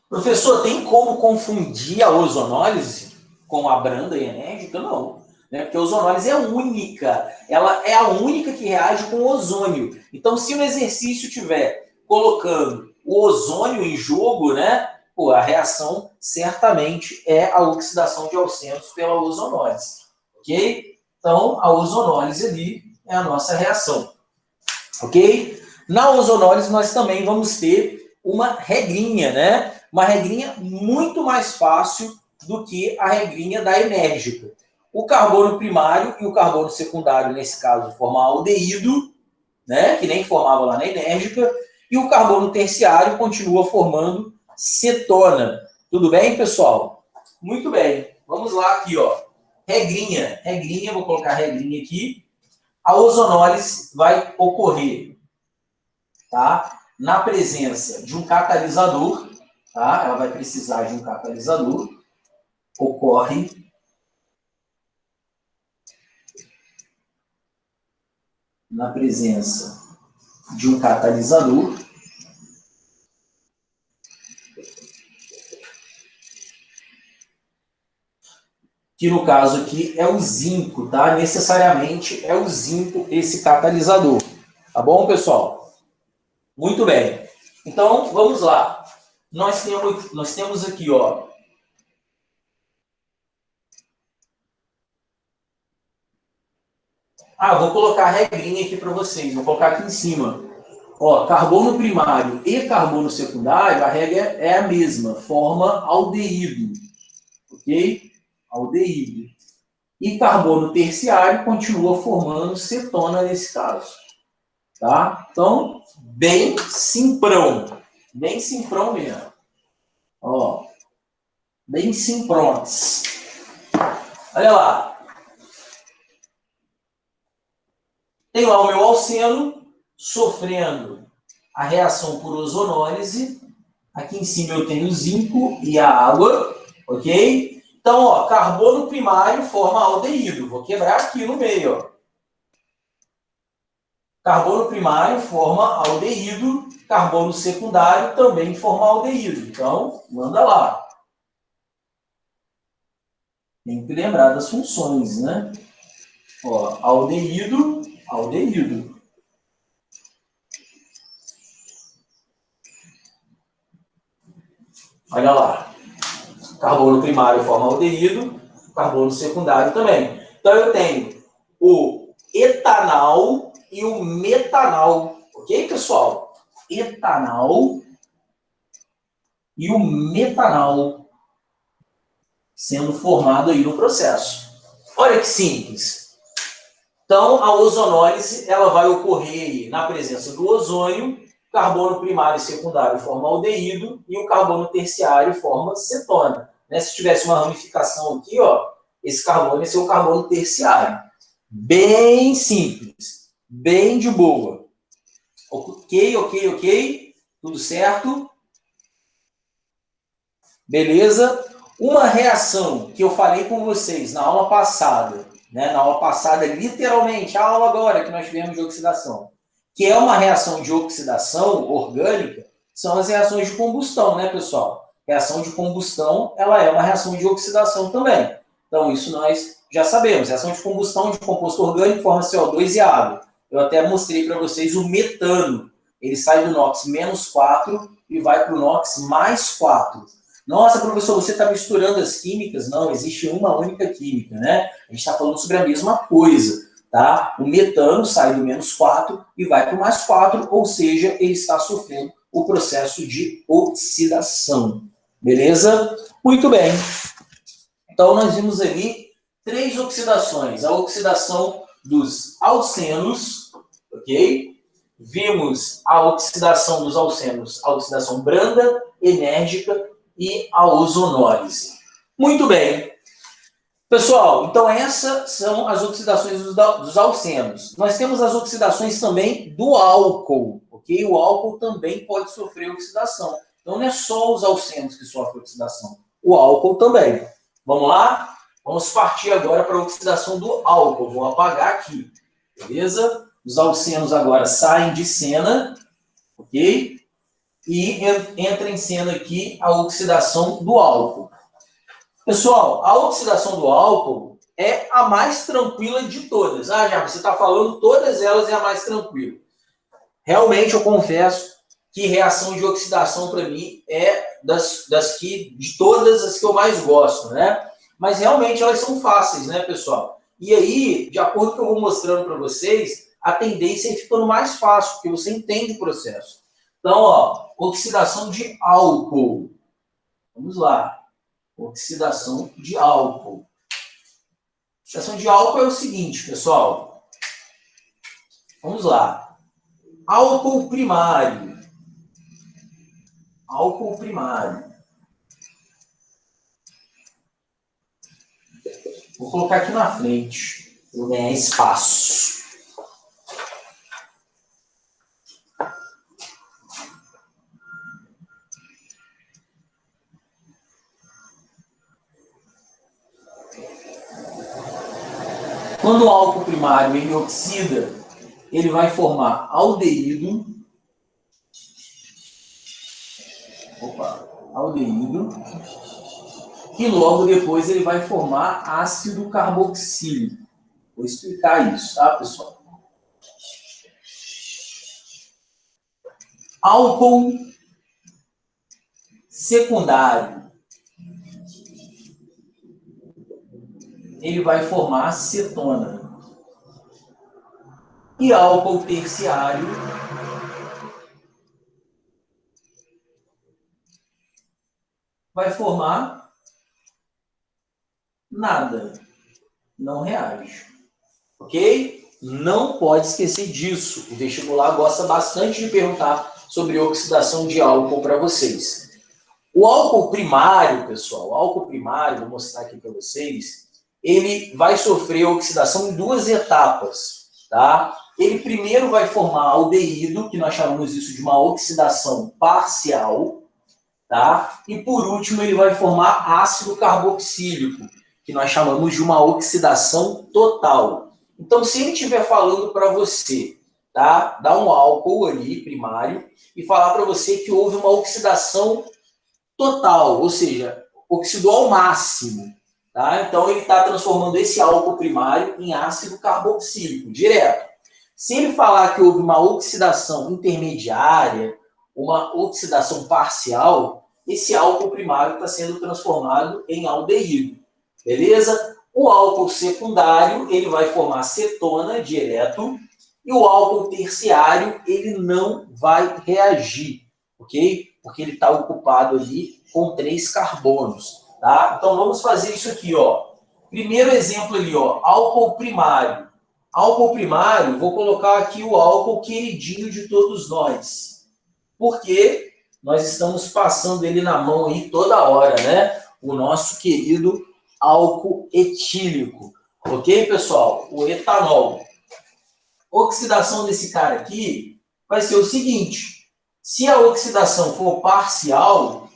Professor, tem como confundir a ozonólise com a branda e enérgica? Não. Né? Porque a ozonólise é única. Ela é a única que reage com ozônio. Então, se no exercício tiver colocando o ozônio em jogo, né? Pô, a reação certamente é a oxidação de alcenos pela ozonólise. Ok? Então, a ozonólise ali é a nossa reação. Ok? Na ozonólise, nós também vamos ter uma regrinha, né? Uma regrinha muito mais fácil do que a regrinha da enérgica. O carbono primário e o carbono secundário, nesse caso, formam aldeído, né? Que nem formava lá na enérgica, e o carbono terciário continua formando cetona. Tudo bem, pessoal? Muito bem. Vamos lá aqui, ó. Regrinha, vou colocar a regrinha aqui. A ozonólise vai ocorrer, tá? Na presença de um catalisador, tá? Ela vai precisar de um catalisador. Ocorre na presença de um catalisador que no caso aqui é o zinco, tá? Necessariamente é o zinco esse catalisador. Tá bom, pessoal? Muito bem. Então, vamos lá. Nós temos aqui, ó. Vou colocar a regrinha aqui para vocês. Vou colocar aqui em cima. Ó, carbono primário e carbono secundário, a regra é a mesma. Forma aldeído. Ok? Aldeído. E carbono terciário continua formando cetona nesse caso. Tá? Então, bem simprão. Bem simprão mesmo. Ó, bem simprões. Olha lá. Tem lá o meu alceno sofrendo a reação por ozonólise. Aqui em cima eu tenho o zinco e a água, ok? Então, ó, carbono primário forma aldeído. Vou quebrar aqui no meio, ó. Carbono primário forma aldeído, carbono secundário também forma aldeído. Então, manda lá. Tem que lembrar das funções, né? Ó, aldeído, aldeído. Olha lá. Carbono primário forma aldeído, carbono secundário também. Então, eu tenho o etanal e o metanal. Ok, pessoal? Etanal e o metanal sendo formado aí no processo. Olha que simples. Então, a ozonólise ela vai ocorrer na presença do ozônio, carbono primário e secundário forma aldeído e o carbono terciário forma cetona. Né? Se tivesse uma ramificação aqui, ó, esse carbono esse é o carbono terciário. Bem simples, bem de boa. Ok. Tudo certo? Beleza? Uma reação que eu falei com vocês na aula passada, né? Na aula passada, literalmente, a aula agora que nós tivemos de oxidação, que é uma reação de oxidação orgânica, são as reações de combustão, né, pessoal? Reação de combustão, ela é uma reação de oxidação também. Então, isso nós já sabemos. Reação de combustão de composto orgânico forma CO2 e água. Eu até mostrei para vocês o metano. Ele sai do NOx -4 e vai para o NOx +4. Nossa, professor, você está misturando as químicas? Não, existe uma única química, né? A gente está falando sobre a mesma coisa, tá? O metano sai do -4 e vai para o +4, ou seja, ele está sofrendo o processo de oxidação. Beleza? Muito bem. Então, nós vimos ali 3 oxidações. A oxidação dos alcenos, ok? Vimos a oxidação dos alcenos, a oxidação branda, enérgica e a ozonólise. Muito bem. Pessoal, então essas são as oxidações dos alcenos. Nós temos as oxidações também do álcool, ok? O álcool também pode sofrer oxidação. Então não é só os alcenos que sofrem oxidação, o álcool também. Vamos lá? Vamos partir agora para a oxidação do álcool. Vou apagar aqui, beleza? Os alcenos agora saem de cena, ok? E entra em cena aqui a oxidação do álcool. Pessoal, a oxidação do álcool é a mais tranquila de todas. Ah, já você está falando todas elas é a mais tranquila. Realmente eu confesso que reação de oxidação para mim é de todas as que eu mais gosto, né? Mas realmente elas são fáceis, né, pessoal? E aí, de acordo com o que eu vou mostrando para vocês, a tendência é ficando mais fácil, porque você entende o processo. Então, ó, oxidação de álcool. Vamos lá. Oxidação de álcool. Oxidação de álcool é o seguinte, pessoal. Vamos lá. Álcool primário. Álcool primário. Vou colocar aqui na frente. Vou ganhar espaço. Quando o álcool primário ele oxida, ele vai formar aldeído. Aldeído. E logo depois ele vai formar ácido carboxílico. Vou explicar isso, tá, pessoal? Álcool secundário. Ele vai formar cetona. E álcool terciário vai formar nada. Não reage. Ok? Não pode esquecer disso. O vestibular gosta bastante de perguntar sobre oxidação de álcool para vocês. O álcool primário, pessoal, o álcool primário, vou mostrar aqui para vocês, ele vai sofrer oxidação em duas etapas, tá? Ele primeiro vai formar aldeído, que nós chamamos isso de uma oxidação parcial, tá? E por último ele vai formar ácido carboxílico, que nós chamamos de uma oxidação total. Então, se ele estiver falando para você, tá? Dar um álcool ali, primário, e falar para você que houve uma oxidação total, ou seja, oxidou ao máximo, tá? Então, ele está transformando esse álcool primário em ácido carboxílico, direto. Se ele falar que houve uma oxidação intermediária, uma oxidação parcial, esse álcool primário está sendo transformado em aldeído. Beleza? O álcool secundário, ele vai formar cetona direto, e o álcool terciário, ele não vai reagir, ok? Porque ele está ocupado ali com 3 carbonos, tá? Então, vamos fazer isso aqui, ó. Primeiro exemplo ali, ó, álcool primário. Álcool primário, vou colocar aqui o álcool queridinho de todos nós, porque nós estamos passando ele na mão aí toda hora, né? O nosso querido álcool etílico. Ok, pessoal? O etanol. Oxidação desse cara aqui vai ser o seguinte. Se a oxidação for parcial,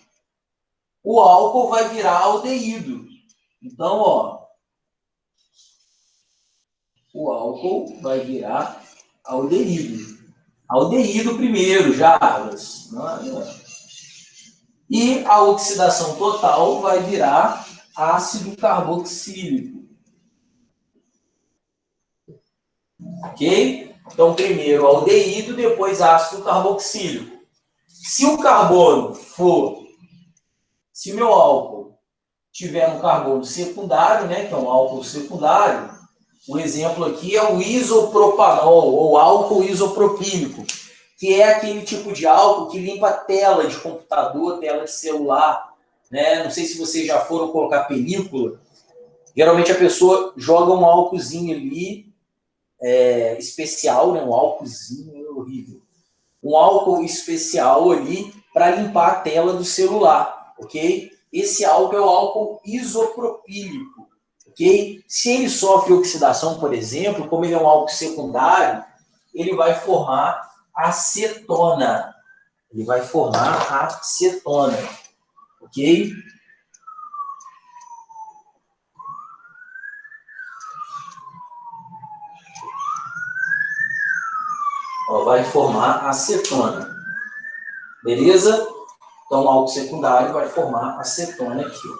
o álcool vai virar aldeído. Então, ó, o álcool vai virar aldeído. Aldeído primeiro, Jarbas. E a oxidação total vai virar ácido carboxílico. Ok? Então, primeiro aldeído, depois ácido carboxílico. Se o carbono for, se o meu álcool tiver um carbono secundário, né, que é um álcool secundário, o exemplo aqui é o isopropanol, ou álcool isopropílico, que é aquele tipo de álcool que limpa a tela de computador, tela de celular, né? Não sei se vocês já foram colocar película. Geralmente a pessoa joga um álcoolzinho ali especial, né? Um álcoolzinho horrível. Um álcool especial ali para limpar a tela do celular, ok? Esse álcool é o álcool isopropílico, ok? Se ele sofre oxidação, por exemplo, como ele é um álcool secundário, ele vai formar acetona. Ele vai formar acetona, ok? Ó, vai formar acetona. Beleza? Então, o álcool secundário vai formar acetona aqui. Ó.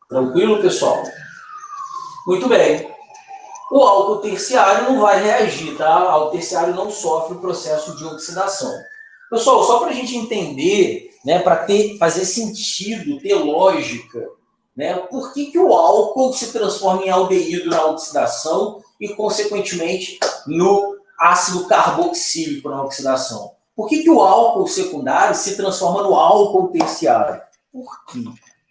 Tranquilo, pessoal? Muito bem. O álcool terciário não vai reagir, tá? O álcool terciário não sofre o processo de oxidação. Pessoal, só para a gente entender, né, para fazer sentido, ter lógica, né, por que o álcool se transforma em aldeído na oxidação e, consequentemente, no ácido carboxílico na oxidação? Por que o álcool secundário se transforma no álcool terciário? Por quê?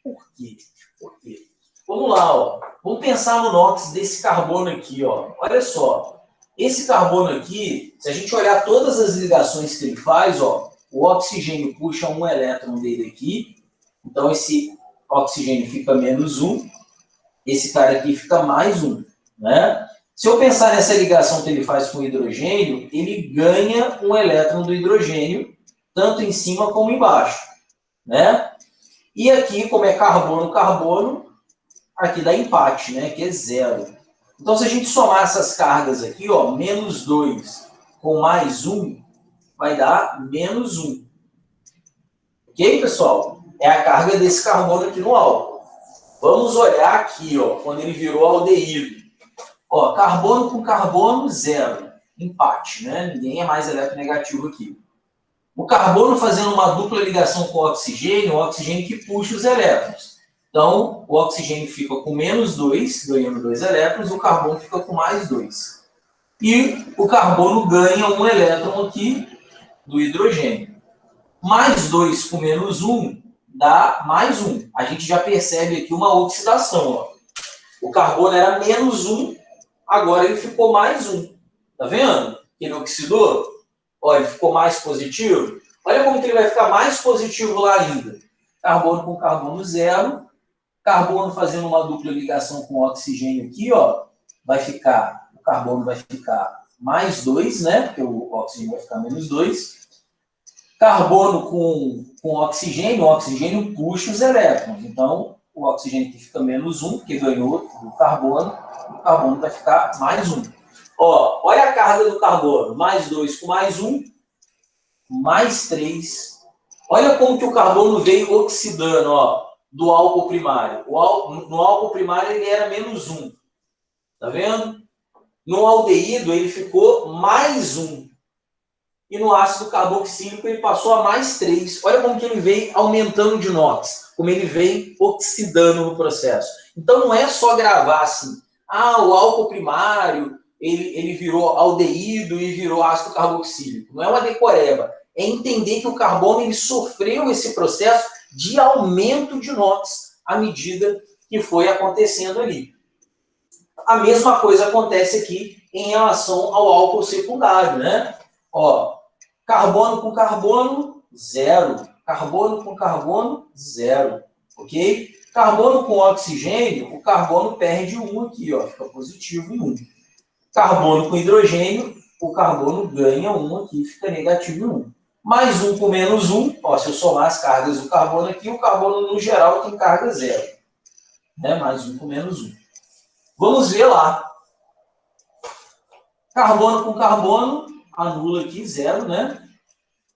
Por quê? Por quê? Vamos lá, ó. Vamos pensar no NOx desse carbono aqui, ó. Olha só. Esse carbono aqui, se a gente olhar todas as ligações que ele faz, ó, o oxigênio puxa um elétron dele aqui. Então, esse oxigênio fica menos um. Esse cara aqui fica mais um, né? Se eu pensar nessa ligação que ele faz com o hidrogênio, ele ganha um elétron do hidrogênio, tanto em cima como embaixo, né? E aqui, como é carbono, aqui dá empate, né? Que é zero. Então, se a gente somar essas cargas aqui, ó, menos 2 com mais 1, vai dar menos 1. Ok, pessoal? É a carga desse carbono aqui no álcool. Vamos olhar aqui, ó, quando ele virou aldeído. Ó, carbono com carbono, zero. Empate, né? Ninguém é mais eletronegativo aqui. O carbono fazendo uma dupla ligação com o oxigênio que puxa os elétrons. Então, o oxigênio fica com menos 2, ganhando 2 elétrons, e o carbono fica com mais 2. E o carbono ganha um elétron aqui do hidrogênio. Mais 2 com menos 1 dá mais 1. A gente já percebe aqui uma oxidação. Ó. O carbono era menos 1, agora ele ficou mais 1. Tá vendo? Ele oxidou. Ó, ele ficou mais positivo. Olha como que ele vai ficar mais positivo lá ainda. Carbono com carbono, zero. Carbono fazendo uma dupla ligação com o oxigênio aqui, ó, o carbono vai ficar mais 2, né? Porque o oxigênio vai ficar menos 2. Carbono com oxigênio, o oxigênio puxa os elétrons. Então, o oxigênio aqui fica menos 1, porque ganhou do carbono, o carbono vai ficar mais 1. Ó, olha a carga do carbono, mais 2 com mais 1, mais 3. Olha como que o carbono veio oxidando, ó, do álcool primário. No álcool primário ele era menos 1. Tá vendo? No aldeído ele ficou mais 1. E no ácido carboxílico ele passou a mais 3. Olha como que ele veio aumentando de NOx, como ele veio oxidando no processo. Então não é só gravar assim, o álcool primário, ele virou aldeído e virou ácido carboxílico. Não é uma decoreba. É entender que o carbono ele sofreu esse processo de aumento de NOx à medida que foi acontecendo ali. A mesma coisa acontece aqui em relação ao álcool secundário, né? Ó, carbono com carbono, zero. Carbono com carbono, zero. Ok? Carbono com oxigênio, o carbono perde 1 aqui, ó, fica positivo em 1. Carbono com hidrogênio, o carbono ganha 1 aqui, fica negativo em 1. Mais 1 com menos 1, ó, se eu somar as cargas do carbono aqui, o carbono no geral tem carga zero. Né? Mais 1 com menos 1. Vamos ver lá. Carbono com carbono, anula aqui, zero, né?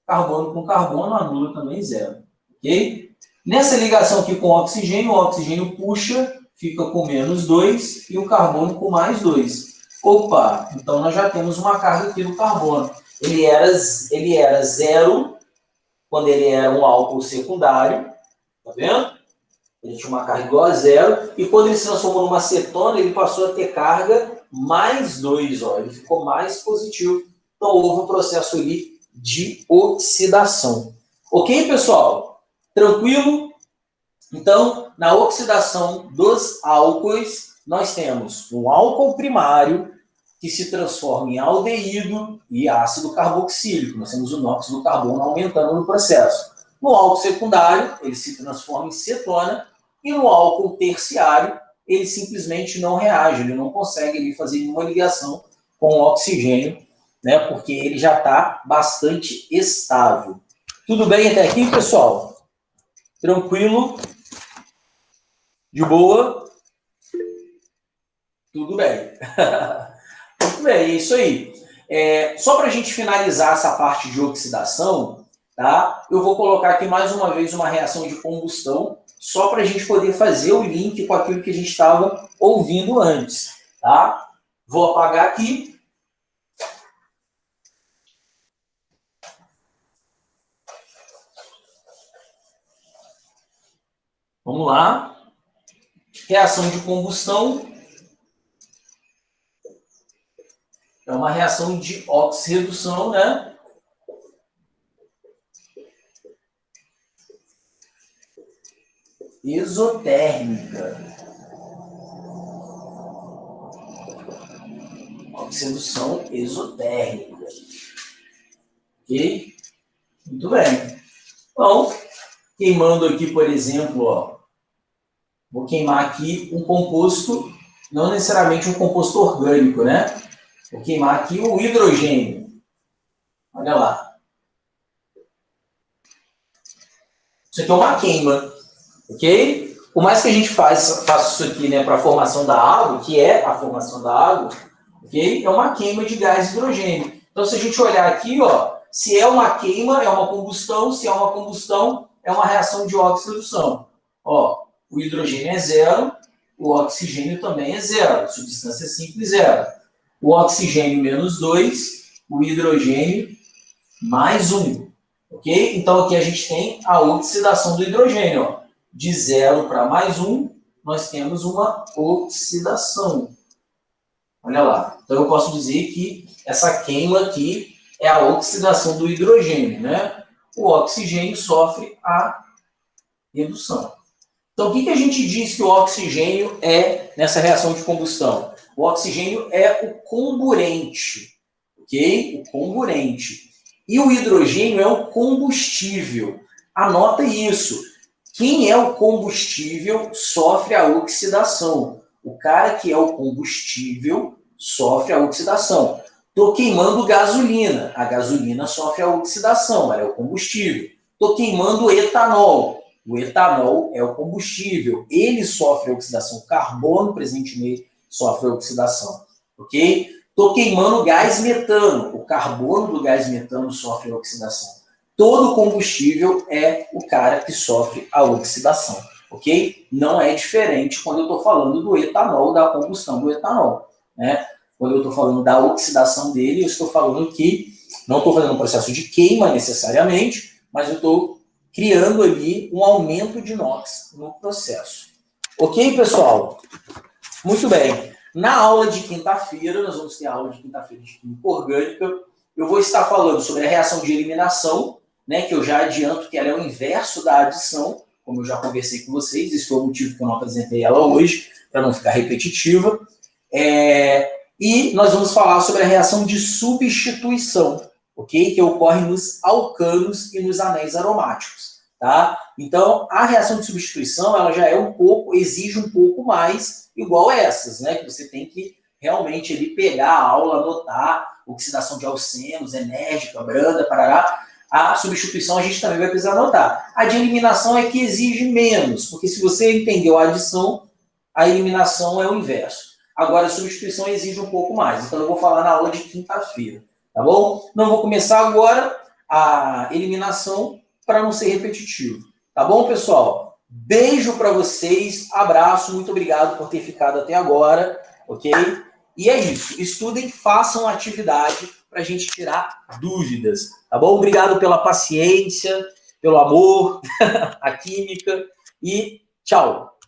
Carbono com carbono, anula também, zero. Ok? Nessa ligação aqui com o oxigênio puxa, fica com menos 2, e o carbono com mais 2. Opa, então nós já temos uma carga aqui do carbono. Ele era zero quando ele era um álcool secundário, tá vendo? Ele tinha uma carga igual a zero, e quando ele se transformou numa cetona, ele passou a ter carga mais 2, ó, ele ficou mais positivo. Então houve um processo ali de oxidação. Ok, pessoal? Tranquilo? Então, na oxidação dos álcoois, nós temos um álcool primário que se transforma em aldeído e ácido carboxílico. Nós temos o nóxido do carbono aumentando no processo. No álcool secundário, ele se transforma em cetona, e no álcool terciário, ele simplesmente não reage, ele não consegue ele fazer nenhuma ligação com o oxigênio, né, porque ele já está bastante estável. Tudo bem até aqui, pessoal? Tranquilo? De boa? Tudo bem. Muito bem, é isso aí. Só para a gente finalizar essa parte de oxidação, tá? Eu vou colocar aqui mais uma vez uma reação de combustão, só para a gente poder fazer o link com aquilo que a gente estava ouvindo antes, tá? Vou apagar aqui. Vamos lá. Reação de combustão é uma reação de oxirredução, né? Exotérmica. Oxidação exotérmica. Ok? Muito bem. Então, queimando aqui, por exemplo, ó, vou queimar aqui um composto, não necessariamente um composto orgânico, né? Vou queimar aqui o hidrogênio. Olha lá. Isso aqui é uma queima, ok? Por mais que a gente faça isso aqui, né, para a formação da água, que é a formação da água, ok? É uma queima de gás hidrogênio. Então, se a gente olhar aqui, ó, se é uma queima, é uma combustão, se é uma combustão, é uma reação de oxidação. Ó, o hidrogênio é zero, o oxigênio também é zero, substância simples zero. O oxigênio menos 2, o hidrogênio mais 1. Ok? Então, aqui a gente tem a oxidação do hidrogênio. Ó. De 0 para mais 1, nós temos uma oxidação. Olha lá. Então, eu posso dizer que essa queima aqui é a oxidação do hidrogênio, né? O oxigênio sofre a redução. Então, o que a gente diz que o oxigênio é nessa reação de combustão? O oxigênio é o comburente, ok? O comburente. E o hidrogênio é o combustível. Anota isso. Quem é o combustível sofre a oxidação. O cara que é o combustível sofre a oxidação. Estou queimando gasolina. A gasolina sofre a oxidação, ela é o combustível. Estou queimando etanol. O etanol é o combustível. Ele sofre a oxidação. O carbono presente nele sofre a oxidação. Ok? Estou queimando gás metano. O carbono do gás metano sofre a oxidação. Todo combustível é o cara que sofre a oxidação. Ok? Não é diferente quando eu estou falando do etanol, da combustão do etanol. Né? Quando eu estou falando da oxidação dele, eu estou falando que não estou fazendo um processo de queima necessariamente, mas eu estou criando ali um aumento de NOx no processo. Ok, pessoal? Muito bem. Na aula de quinta-feira, nós vamos ter a aula de quinta-feira de química orgânica. Eu vou estar falando sobre a reação de eliminação, né, que eu já adianto que ela é o inverso da adição, como eu já conversei com vocês, esse foi o motivo que eu não apresentei ela hoje, para não ficar repetitiva. E nós vamos falar sobre a reação de substituição, ok? Que ocorre nos alcanos e nos anéis aromáticos, tá? Então, a reação de substituição, ela já é exige um pouco mais, igual essas, né? Que você tem que realmente ali pegar a aula, anotar, oxidação de alcenos, enérgica, branda, parará. A substituição a gente também vai precisar anotar. A de eliminação é que exige menos, porque se você entendeu a adição, a eliminação é o inverso. Agora, a substituição exige um pouco mais. Então, eu vou falar na aula de quinta-feira, tá bom? Não vou começar agora a eliminação para não ser repetitivo. Tá bom, pessoal? Beijo para vocês, abraço, muito obrigado por ter ficado até agora, ok? E é isso, estudem, façam atividade para a gente tirar dúvidas, tá bom? Obrigado pela paciência, pelo amor, a química e tchau!